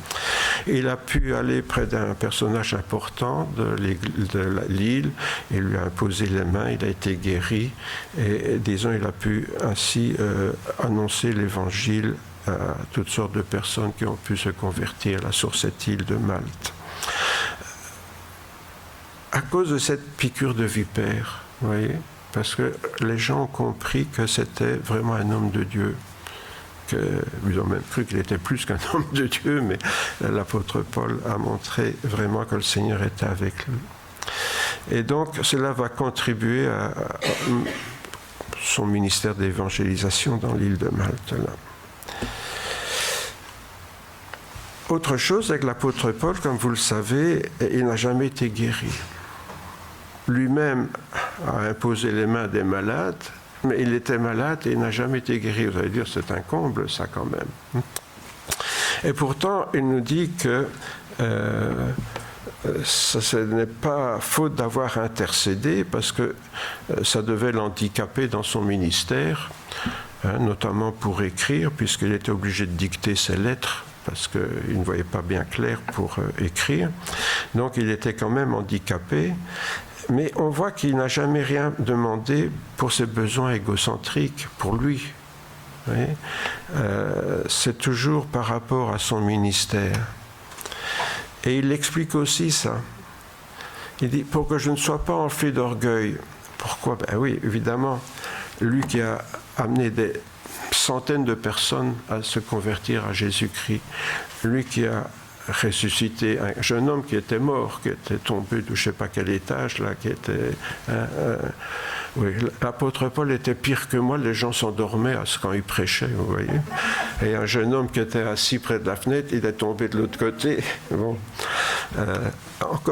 Il a pu aller près d'un personnage important de l'île, il lui a imposé les mains, il a été guéri, et disons, il a pu ainsi annoncer l'évangile à toutes sortes de personnes qui ont pu se convertir là, sur cette île de Malte. À cause de cette piqûre de vipère, vous voyez, parce que les gens ont compris que c'était vraiment un homme de Dieu. Ils ont même cru qu'il était plus qu'un homme de Dieu, mais l'apôtre Paul a montré vraiment que le Seigneur était avec lui. Et donc, cela va contribuer à son ministère d'évangélisation dans l'île de Malte. Là. Autre chose avec l'apôtre Paul, comme vous le savez, il n'a jamais été guéri. Lui-même a imposé les mains des malades, mais il était malade et il n'a jamais été guéri. Vous allez dire, c'est un comble, ça, quand même. Et pourtant, il nous dit que ce n'est pas faute d'avoir intercédé, parce que ça devait l'handicaper dans son ministère, notamment pour écrire, puisqu'il était obligé de dicter ses lettres, parce qu'il ne voyait pas bien clair pour écrire. Donc, il était quand même handicapé. Mais on voit qu'il n'a jamais rien demandé pour ses besoins égocentriques, pour lui. C'est toujours par rapport à son ministère. Et il explique aussi ça. Il dit, pour que je ne sois pas enflé d'orgueil. Pourquoi? Ben oui, évidemment, lui qui a amené des centaines de personnes à se convertir à Jésus-Christ, lui qui a ressuscité un jeune homme qui était mort, qui était tombé de je ne sais pas quel étage, là, qui était... oui, l'apôtre Paul était pire que moi, les gens s'endormaient quand il prêchait, vous voyez. Et un jeune homme qui était assis près de la fenêtre, il est tombé de l'autre côté. Bon.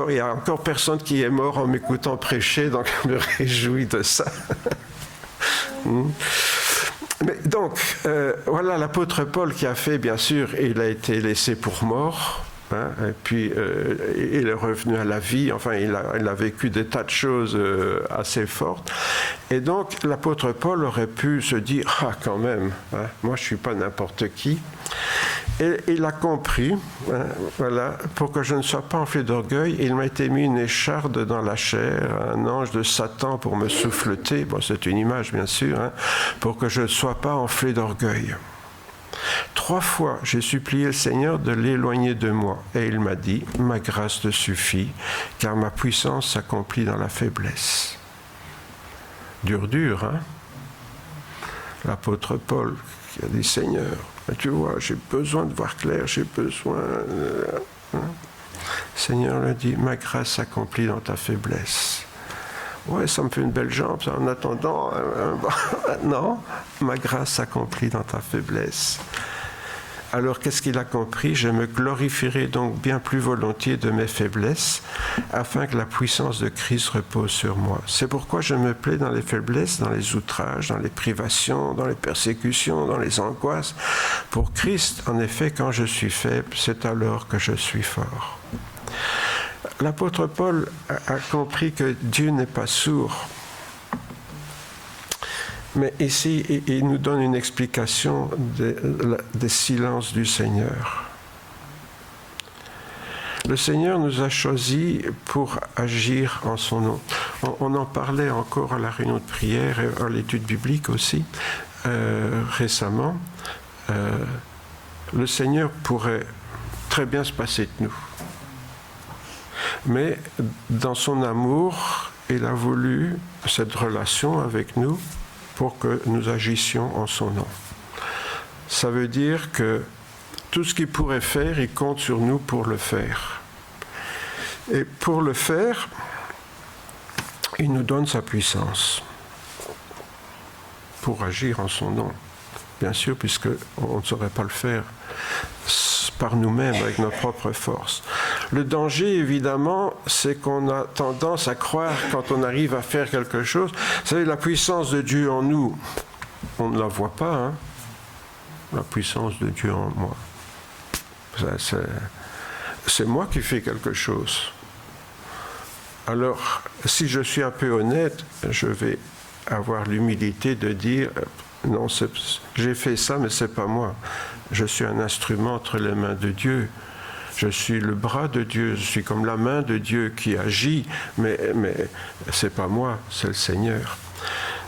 Il y a encore personne qui est mort en m'écoutant prêcher, donc je me réjouis de ça. Mais donc, voilà l'apôtre Paul qui a fait, bien sûr, il a été laissé pour mort, et puis il est revenu à la vie, enfin il a vécu des tas de choses assez fortes, et donc l'apôtre Paul aurait pu se dire, ah quand même, moi je ne suis pas n'importe qui, et il a compris, voilà, pour que je ne sois pas enflé d'orgueil, il m'a été mis une écharde dans la chair, un ange de Satan pour me souffleter, bon c'est une image bien sûr, pour que je ne sois pas enflé d'orgueil. 3 fois, j'ai supplié le Seigneur de l'éloigner de moi, et il m'a dit, ma grâce te suffit, car ma puissance s'accomplit dans la faiblesse. Dur, hein? L'apôtre Paul qui a dit, Seigneur, tu vois, j'ai besoin de voir clair, j'ai besoin... Seigneur le dit, ma grâce s'accomplit dans ta faiblesse. Ouais, ça me fait une belle jambe, ça, en attendant, non, ma grâce s'accomplit dans ta faiblesse. Alors, qu'est-ce qu'il a compris? Je me glorifierai donc bien plus volontiers de mes faiblesses, afin que la puissance de Christ repose sur moi. C'est pourquoi je me plais dans les faiblesses, dans les outrages, dans les privations, dans les persécutions, dans les angoisses. Pour Christ, en effet, quand je suis faible, c'est alors que je suis fort. L'apôtre Paul a compris que Dieu n'est pas sourd. Mais ici, il nous donne une explication des silences du Seigneur. Le Seigneur nous a choisis pour agir en son nom. On en parlait encore à la réunion de prière et à l'étude biblique aussi, récemment. le Seigneur pourrait très bien se passer de nous. Mais dans son amour, il a voulu cette relation avec nous pour que nous agissions en son nom. Ça veut dire que tout ce qu'il pourrait faire, il compte sur nous pour le faire. Et pour le faire, il nous donne sa puissance pour agir en son nom. Bien sûr, puisqu'on ne saurait pas le faire par nous-mêmes, avec notre propre force. Le danger, évidemment, c'est qu'on a tendance à croire, quand on arrive à faire quelque chose, vous savez, la puissance de Dieu en nous, on ne la voit pas, hein? La puissance de Dieu en moi. C'est moi qui fais quelque chose. Alors, si je suis un peu honnête, je vais avoir l'humilité de dire non, j'ai fait ça, mais c'est pas moi. Je suis un instrument entre les mains de Dieu. Je suis le bras de Dieu. Je suis comme la main de Dieu qui agit, mais c'est pas moi, c'est le Seigneur.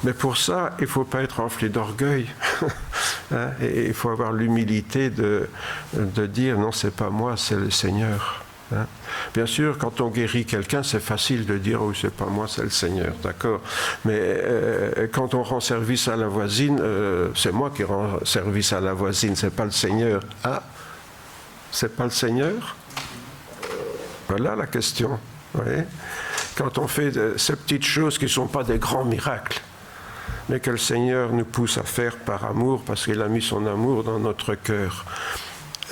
Mais pour ça, il ne faut pas être enflé d'orgueil. Hein? Et il faut avoir l'humilité de dire non, c'est pas moi, c'est le Seigneur. Hein? Bien sûr, quand on guérit quelqu'un, c'est facile de dire « oui, c'est pas moi, c'est le Seigneur », d'accord. Mais quand on rend service à la voisine, c'est moi qui rends service à la voisine, c'est pas le Seigneur. Ah, c'est pas le Seigneur? Voilà la question. Oui. Quand on fait ces petites choses qui ne sont pas des grands miracles, mais que le Seigneur nous pousse à faire par amour, parce qu'il a mis son amour dans notre cœur,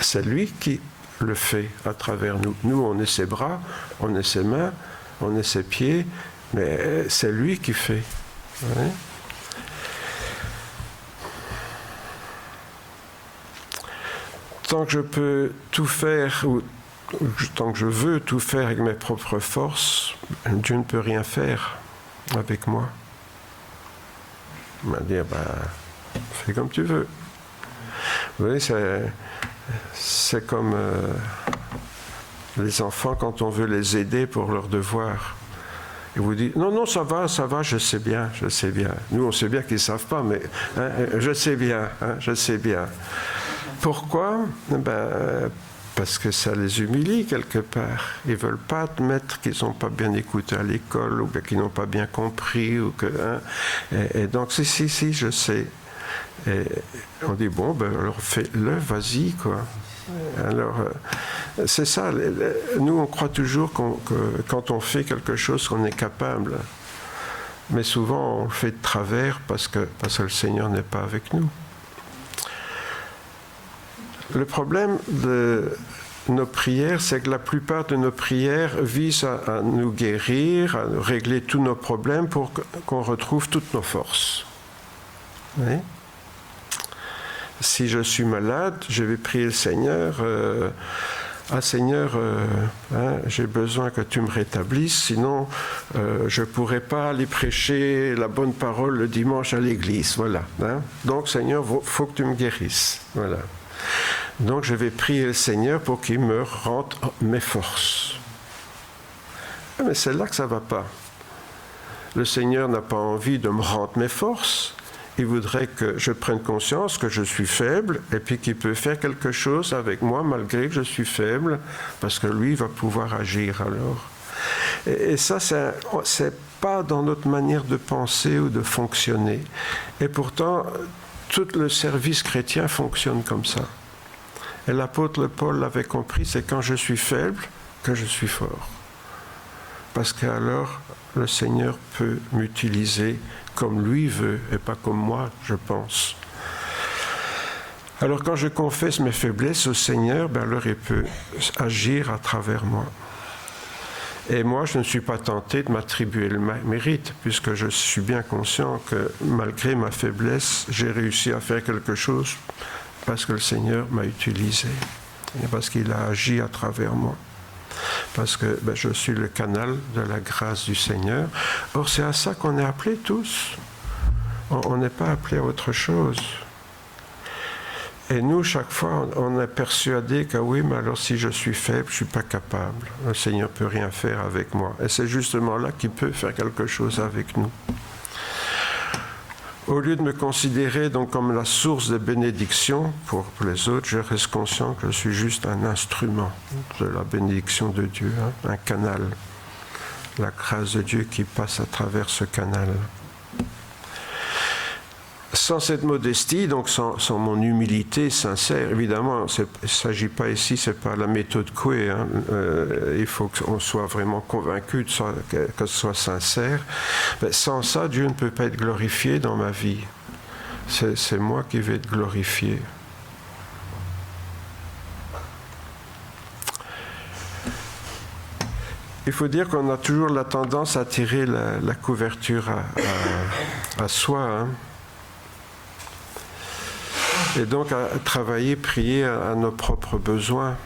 c'est lui qui le fait à travers nous. Nous, on est ses bras, on est ses mains, on est ses pieds, mais c'est lui qui fait. Ouais. Tant que je peux tout faire, ou tant que je veux tout faire avec mes propres forces, Dieu ne peut rien faire avec moi. Il va dire, fais comme tu veux. Vous voyez, c'est comme les enfants quand on veut les aider pour leurs devoirs. Ils vous disent, non, ça va, je sais bien. Nous, on sait bien qu'ils ne savent pas, mais hein, je sais bien. Pourquoi? Parce que ça les humilie quelque part. Ils ne veulent pas admettre qu'ils n'ont pas bien écouté à l'école, ou qu'ils n'ont pas bien compris, ou que, hein, et donc, si, je sais. Et on dit, alors fais-le, vas-y, quoi. Alors, c'est ça. Nous, on croit toujours que quand on fait quelque chose, qu'on est capable. Mais souvent, on le fait de travers parce que le Seigneur n'est pas avec nous. Le problème de nos prières, c'est que la plupart de nos prières visent à nous guérir, à régler tous nos problèmes pour qu'on retrouve toutes nos forces. Oui? Si je suis malade, je vais prier le Seigneur. Seigneur, j'ai besoin que tu me rétablisses, sinon je ne pourrai pas aller prêcher la bonne parole le dimanche à l'église. Voilà. Hein? Donc, Seigneur, il faut que tu me guérisses. Voilà. Donc, je vais prier le Seigneur pour qu'il me rende mes forces. Mais c'est là que ça ne va pas. Le Seigneur n'a pas envie de me rendre mes forces. Il voudrait que je prenne conscience que je suis faible et puis qu'il peut faire quelque chose avec moi malgré que je suis faible, parce que lui va pouvoir agir alors. Et ça, c'est pas dans notre manière de penser ou de fonctionner. Et pourtant, tout le service chrétien fonctionne comme ça. Et l'apôtre Paul l'avait compris, c'est quand je suis faible que je suis fort. Parce qu'alors, le Seigneur peut m'utiliser comme lui veut et pas comme moi, je pense. Alors quand je confesse mes faiblesses au Seigneur, alors il peut agir à travers moi. Et moi, je ne suis pas tenté de m'attribuer le mérite, puisque je suis bien conscient que malgré ma faiblesse, j'ai réussi à faire quelque chose parce que le Seigneur m'a utilisé, et parce qu'il a agi à travers moi. Parce que je suis le canal de la grâce du Seigneur. Or, c'est à ça qu'on est appelés tous. On n'est pas appelés à autre chose. Et nous, chaque fois, on est persuadé que oui, mais alors si je suis faible, je ne suis pas capable. Le Seigneur ne peut rien faire avec moi. Et c'est justement là qu'il peut faire quelque chose avec nous. Au lieu de me considérer donc comme la source des bénédictions pour les autres, je reste conscient que je suis juste un instrument de la bénédiction de Dieu, un canal. La grâce de Dieu qui passe à travers ce canal. Sans cette modestie, donc sans mon humilité sincère, évidemment, il ne s'agit pas ici, ce n'est pas la méthode Coué, il faut qu'on soit vraiment convaincu, que ce soit sincère. Mais sans ça, Dieu ne peut pas être glorifié dans ma vie. C'est moi qui vais être glorifié. Il faut dire qu'on a toujours la tendance à tirer la couverture à soi, et donc à travailler, prier à nos propres besoins,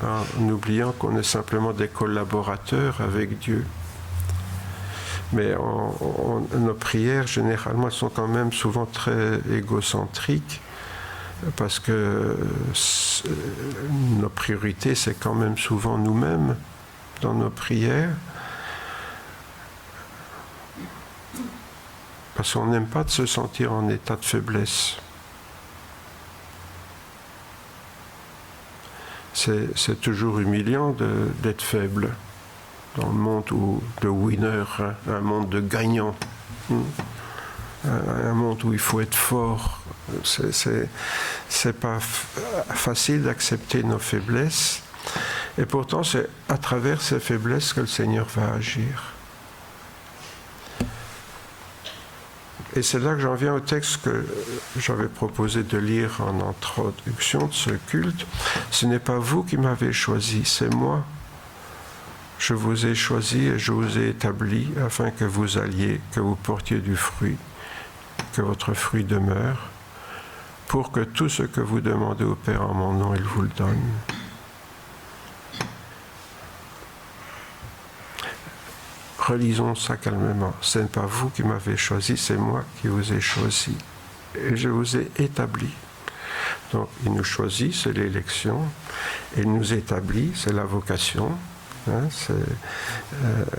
en oubliant qu'on est simplement des collaborateurs avec Dieu. Mais nos prières, généralement, elles sont quand même souvent très égocentriques, parce que nos priorités, c'est quand même souvent nous-mêmes dans nos prières, parce qu'on n'aime pas de se sentir en état de faiblesse. C'est toujours humiliant d'être faible dans le monde de winner, un monde de gagnants, un monde où il faut être fort. C'est pas facile d'accepter nos faiblesses, et pourtant c'est à travers ces faiblesses que le Seigneur va agir. Et c'est là que j'en viens au texte que j'avais proposé de lire en introduction de ce culte. Ce n'est pas vous qui m'avez choisi, c'est moi. Je vous ai choisi et je vous ai établi afin que vous alliez, que vous portiez du fruit, que votre fruit demeure, pour que tout ce que vous demandez au Père en mon nom, il vous le donne. Relisons ça calmement. Ce n'est pas vous qui m'avez choisi, c'est moi qui vous ai choisi. Et je vous ai établi. Donc, il nous choisit, c'est l'élection. Il nous établit, c'est la vocation. C'est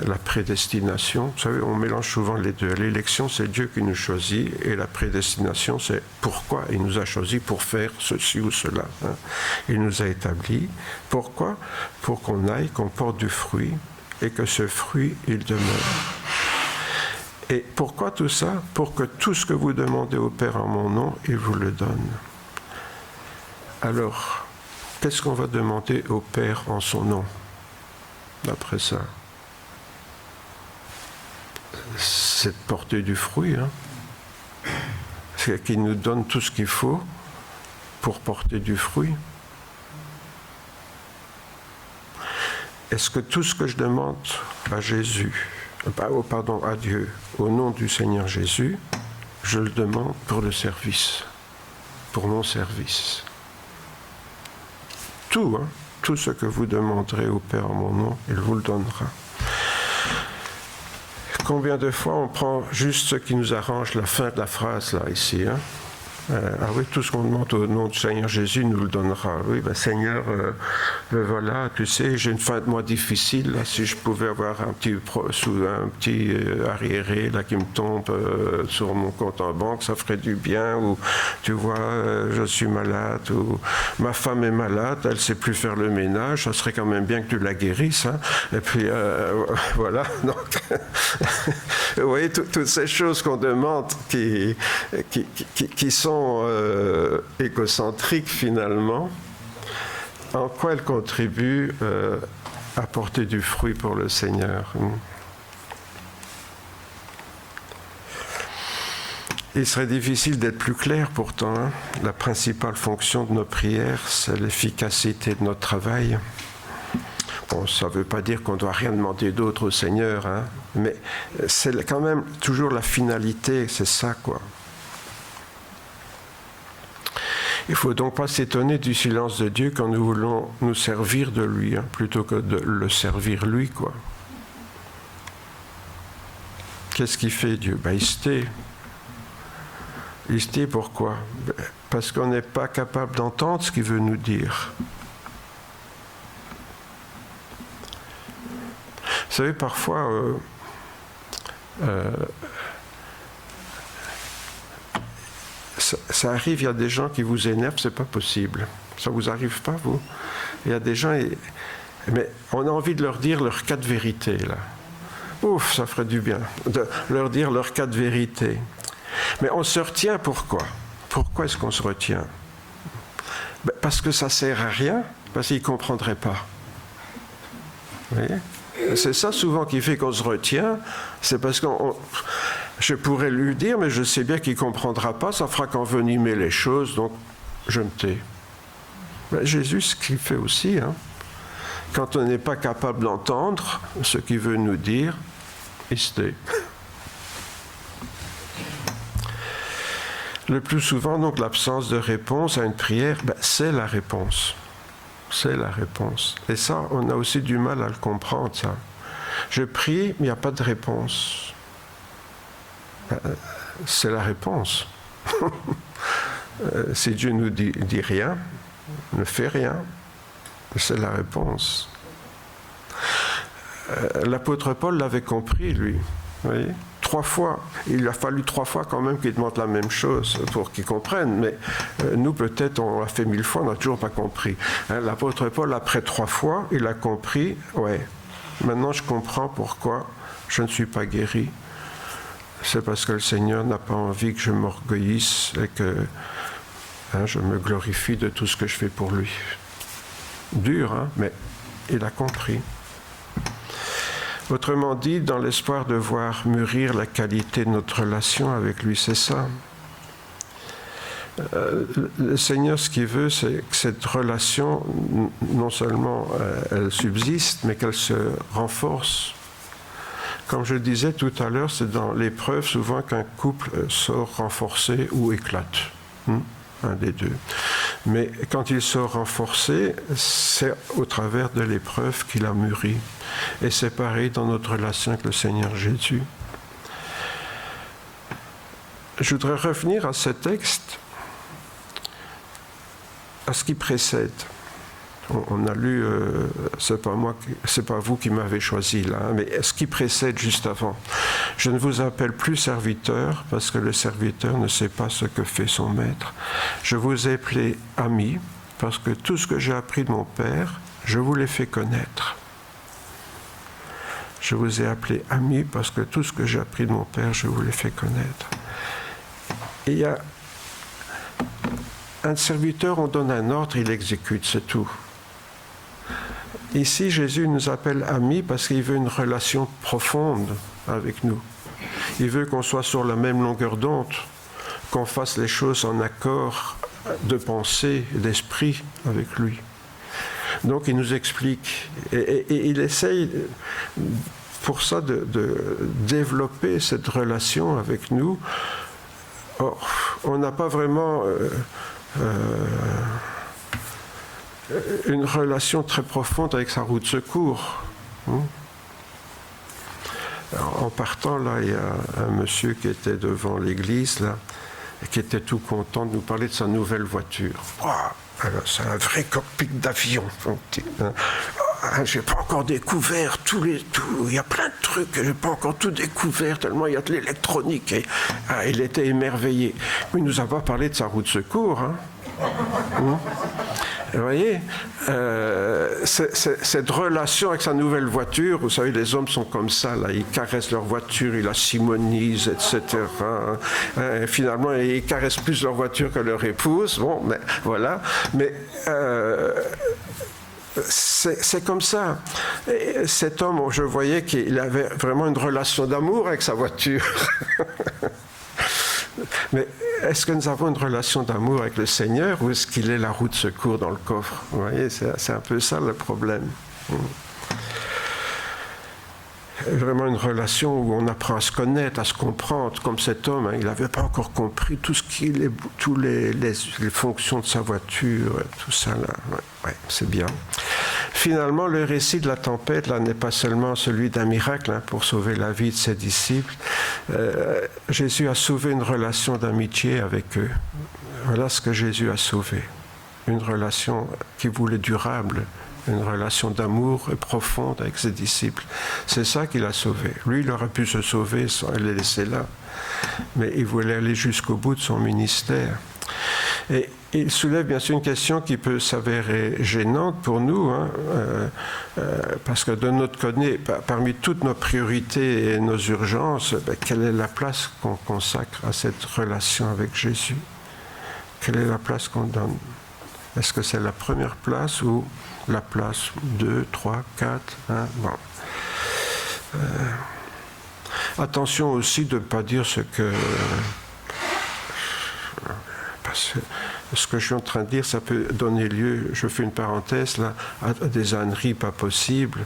la prédestination. Vous savez, on mélange souvent les deux. L'élection, c'est Dieu qui nous choisit. Et la prédestination, c'est pourquoi il nous a choisis pour faire ceci ou cela. Il nous a établis. Pourquoi ? Pour qu'on aille, qu'on porte du fruit. Et que ce fruit, il demeure. Et pourquoi tout ça ? Pour que tout ce que vous demandez au Père en mon nom, il vous le donne. Alors, qu'est-ce qu'on va demander au Père en son nom, d'après ça ? C'est de porter du fruit, C'est qu'il nous donne tout ce qu'il faut pour porter du fruit. Est-ce que tout ce que je demande à Jésus, à Dieu, au nom du Seigneur Jésus, je le demande pour le service, pour mon service? Tout, tout ce que vous demanderez au Père en mon nom, il vous le donnera. Combien de fois on prend juste ce qui nous arrange, la fin de la phrase, là, ici, oui, tout ce qu'on demande au nom du Seigneur Jésus nous le donnera. Oui, Seigneur, voilà, tu sais, j'ai une fin de mois difficile. Là, si je pouvais avoir un petit arriéré là, qui me tombe sur mon compte en banque, ça ferait du bien. Ou, tu vois, je suis malade. Ou ma femme est malade, elle ne sait plus faire le ménage. Ça serait quand même bien que tu la guérisses. Et puis, voilà. Donc, vous voyez, toutes ces choses qu'on demande qui sont égocentriques finalement, en quoi elles contribuent à porter du fruit pour le Seigneur. Il serait difficile d'être plus clair pourtant. La principale fonction de nos prières, c'est l'efficacité de notre travail. Bon, ça ne veut pas dire qu'on ne doit rien demander d'autre au Seigneur, mais c'est quand même toujours la finalité, c'est ça, quoi. Il ne faut donc pas s'étonner du silence de Dieu quand nous voulons nous servir de lui, plutôt que de le servir lui, quoi. Qu'est-ce qu'il fait, Dieu ? Il se tait. Il se tait pourquoi ? Parce qu'on n'est pas capable d'entendre ce qu'il veut nous dire. Vous savez, parfois, ça arrive, il y a des gens qui vous énervent, c'est pas possible. Ça vous arrive pas, vous? Il y a des gens, mais on a envie de leur dire leur cas de vérité, là. Ouf, ça ferait du bien, de leur dire leur cas de vérité. Mais on se retient, pourquoi? Pourquoi est-ce qu'on se retient? Parce que ça ne sert à rien, parce qu'ils ne comprendraient pas. Vous voyez? C'est ça souvent qui fait qu'on se retient, c'est parce que je pourrais lui dire, mais je sais bien qu'il ne comprendra pas, ça fera qu'envenimer les choses, donc je me tais. Mais Jésus, ce qu'il fait aussi, hein, quand on n'est pas capable d'entendre ce qu'il veut nous dire, il se tait. Le plus souvent, donc, l'absence de réponse à une prière, c'est la réponse. C'est la réponse. Et ça, on a aussi du mal à le comprendre, ça. Je prie, mais il n'y a pas de réponse. C'est la réponse. Si Dieu nous dit rien, ne fait rien, c'est la réponse. L'apôtre Paul l'avait compris, lui. Vous voyez ? 3 fois. Il a fallu 3 fois quand même qu'il demande la même chose pour qu'il comprenne. Mais nous, peut-être, on l'a fait 1000 fois, on n'a toujours pas compris. L'apôtre Paul, après 3 fois, il a compris. Ouais, maintenant je comprends pourquoi je ne suis pas guéri. C'est parce que le Seigneur n'a pas envie que je m'orgueillisse et que je me glorifie de tout ce que je fais pour lui. Dur, hein, mais il a compris. Autrement dit, dans l'espoir de voir mûrir la qualité de notre relation avec lui, c'est ça. Le Seigneur, ce qu'il veut, c'est que cette relation, non seulement elle subsiste, mais qu'elle se renforce. Comme je le disais tout à l'heure, c'est dans l'épreuve souvent qu'un couple sort renforcé ou éclate. Un des deux. Mais quand il sort renforcé, c'est au travers de l'épreuve qu'il a mûri. Et c'est pareil dans notre relation avec le Seigneur Jésus. Je voudrais revenir à ce texte, à ce qui précède. On a lu, c'est pas vous qui m'avez choisi là, mais ce qui précède juste avant. Je ne vous appelle plus serviteur parce que le serviteur ne sait pas ce que fait son maître. Je vous ai appelé ami parce que tout ce que j'ai appris de mon Père, je vous l'ai fait connaître. Je vous ai appelé ami parce que tout ce que j'ai appris de mon Père, je vous l'ai fait connaître. Et il y a un serviteur, on donne un ordre, il exécute, c'est tout. Ici, Jésus nous appelle amis parce qu'il veut une relation profonde avec nous. Il veut qu'on soit sur la même longueur d'onde, qu'on fasse les choses en accord de pensée et d'esprit avec lui. Donc, il nous explique. Et il essaye, pour ça, de développer cette relation avec nous. Or, on n'a pas vraiment... une relation très profonde avec sa roue de secours. Alors, en partant, là, il y a un monsieur qui était devant l'église, là, et qui était tout content de nous parler de sa nouvelle voiture. Wow, alors, c'est un vrai cockpit d'avion. J'ai pas encore découvert il y a plein de trucs que j'ai pas encore tout découvert, tellement il y a de l'électronique. Et, il était émerveillé. Mais il nous a pas parlé de sa roue de secours, hein. Vous voyez, cette relation avec sa nouvelle voiture, vous savez, les hommes sont comme ça, là, ils caressent leur voiture, ils la simonisent, etc. Et finalement, ils caressent plus leur voiture que leur épouse. Bon, mais voilà. Mais c'est comme ça. Et cet homme, je voyais qu'il avait vraiment une relation d'amour avec sa voiture. Mais est-ce que nous avons une relation d'amour avec le Seigneur ou est-ce qu'il est la roue de secours dans le coffre? Vous voyez, c'est un peu ça le problème. Vraiment une relation où on apprend à se connaître, à se comprendre, comme cet homme, hein, il n'avait pas encore compris toutes les fonctions de sa voiture, tout ça là. Ouais, c'est bien. Finalement, le récit de la tempête là n'est pas seulement celui d'un miracle hein, pour sauver la vie de ses disciples. Jésus a sauvé une relation d'amitié avec eux. Voilà ce que Jésus a sauvé. Une relation qui voulait durable une relation d'amour profonde avec ses disciples. C'est ça qui l'a sauvé. Lui, il aurait pu se sauver sans les laisser là. Mais il voulait aller jusqu'au bout de son ministère. Et il soulève bien sûr une question qui peut s'avérer gênante pour nous, parce que de notre côté, parmi toutes nos priorités et nos urgences, quelle est la place qu'on consacre à cette relation avec Jésus? Quelle est la place qu'on donne? Est-ce que c'est la première place ou la place 2, 3, 4 bon. Attention aussi de ne pas dire ce que... Parce que ce que je suis en train de dire, ça peut donner lieu, je fais une parenthèse là, à des âneries pas possibles.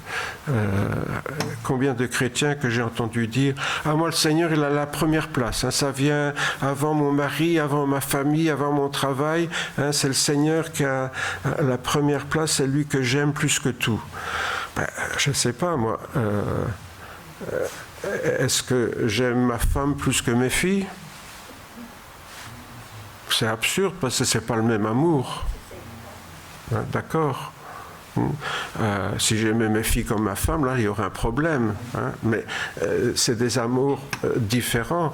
Combien de chrétiens que j'ai entendu dire « Ah, moi, le Seigneur, il a la première place. Ça vient avant mon mari, avant ma famille, avant mon travail. C'est le Seigneur qui a la première place, c'est lui que j'aime plus que tout. » Je ne sais pas, moi. Est-ce que j'aime ma femme plus que mes filles? C'est absurde parce que ce n'est pas le même amour. D'accord? Si j'aimais mes filles comme ma femme, là, il y aurait un problème. Mais c'est des amours différents.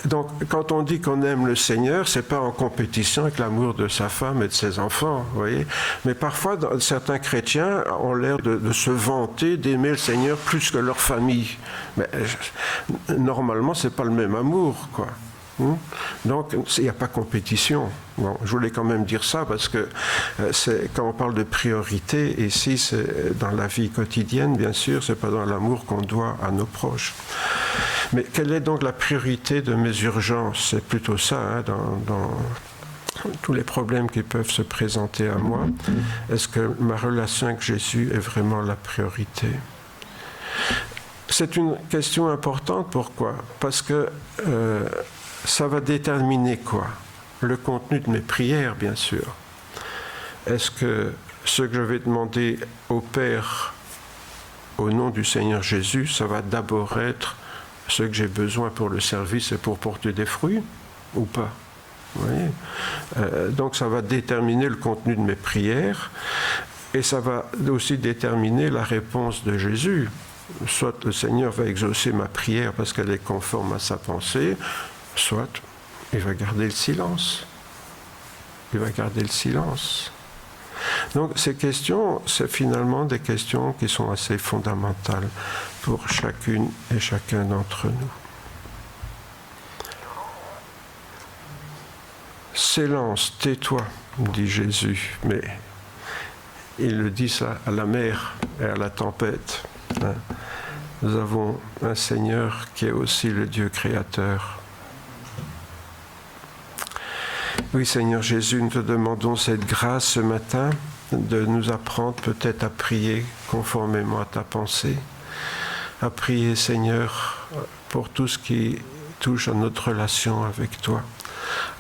Donc, quand on dit qu'on aime le Seigneur, ce n'est pas en compétition avec l'amour de sa femme et de ses enfants. Vous voyez? Mais parfois, certains chrétiens ont l'air de se vanter d'aimer le Seigneur plus que leur famille. Mais normalement, ce n'est pas le même amour, quoi. Donc, il n'y a pas compétition. Bon, je voulais quand même dire ça parce que quand on parle de priorité, ici, c'est dans la vie quotidienne, bien sûr, ce n'est pas dans l'amour qu'on doit à nos proches. Mais quelle est donc la priorité de mes urgences? C'est plutôt ça, dans tous les problèmes qui peuvent se présenter à moi. Est-ce que ma relation avec Jésus est vraiment la priorité? C'est une question importante. Pourquoi? Parce que ça va déterminer quoi? Le contenu de mes prières, bien sûr. Est-ce que ce que je vais demander au Père au nom du Seigneur Jésus, ça va d'abord être ce que j'ai besoin pour le service et pour porter des fruits ou pas? Vous voyez? Donc ça va déterminer le contenu de mes prières et ça va aussi déterminer la réponse de Jésus. Soit le Seigneur va exaucer ma prière parce qu'elle est conforme à sa pensée, soit il va garder le silence. Il va garder le silence. Donc ces questions, c'est finalement des questions qui sont assez fondamentales pour chacune et chacun d'entre nous. Silence, tais-toi, dit Jésus, mais il le dit ça à la mer et à la tempête. Nous avons un Seigneur qui est aussi le Dieu créateur. Oui, Seigneur Jésus, nous te demandons cette grâce ce matin de nous apprendre peut-être à prier conformément à ta pensée, à prier, Seigneur, pour tout ce qui touche à notre relation avec toi,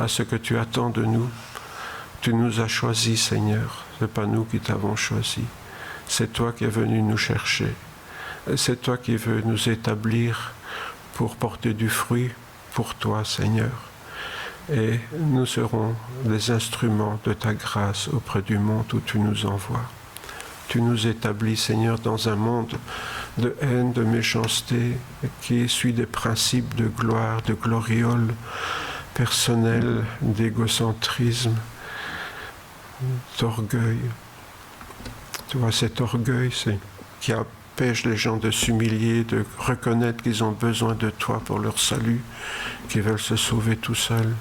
à ce que tu attends de nous. Tu nous as choisis, Seigneur, ce n'est pas nous qui t'avons choisi, c'est toi qui es venu nous chercher, c'est toi qui veux nous établir pour porter du fruit pour toi, Seigneur. Et nous serons des instruments de ta grâce auprès du monde où tu nous envoies. Tu nous établis, Seigneur, dans un monde de haine, de méchanceté, qui suit des principes de gloire, de gloriole personnelle, d'égocentrisme, d'orgueil. Tu vois, cet orgueil, c'est qui empêche les gens de s'humilier, de reconnaître qu'ils ont besoin de toi pour leur salut, qu'ils veulent se sauver tout seuls.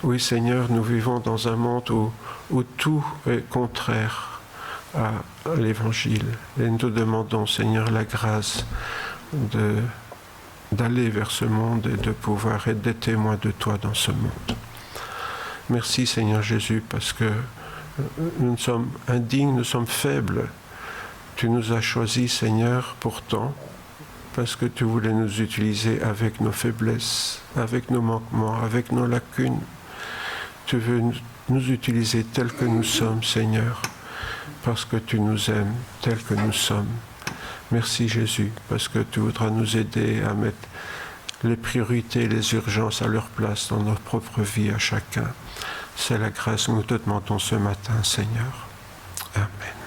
Oui, Seigneur, nous vivons dans un monde où tout est contraire à l'Évangile. Et nous te demandons, Seigneur, la grâce d'aller vers ce monde et de pouvoir être des témoins de toi dans ce monde. Merci, Seigneur Jésus, parce que nous sommes indignes, nous sommes faibles. Tu nous as choisis, Seigneur, pourtant, parce que tu voulais nous utiliser avec nos faiblesses, avec nos manquements, avec nos lacunes. Tu veux nous utiliser tels que nous sommes, Seigneur, parce que tu nous aimes tels que nous sommes. Merci, Jésus, parce que tu voudras nous aider à mettre les priorités, les urgences à leur place dans notre propre vie à chacun. C'est la grâce que nous te demandons ce matin, Seigneur. Amen.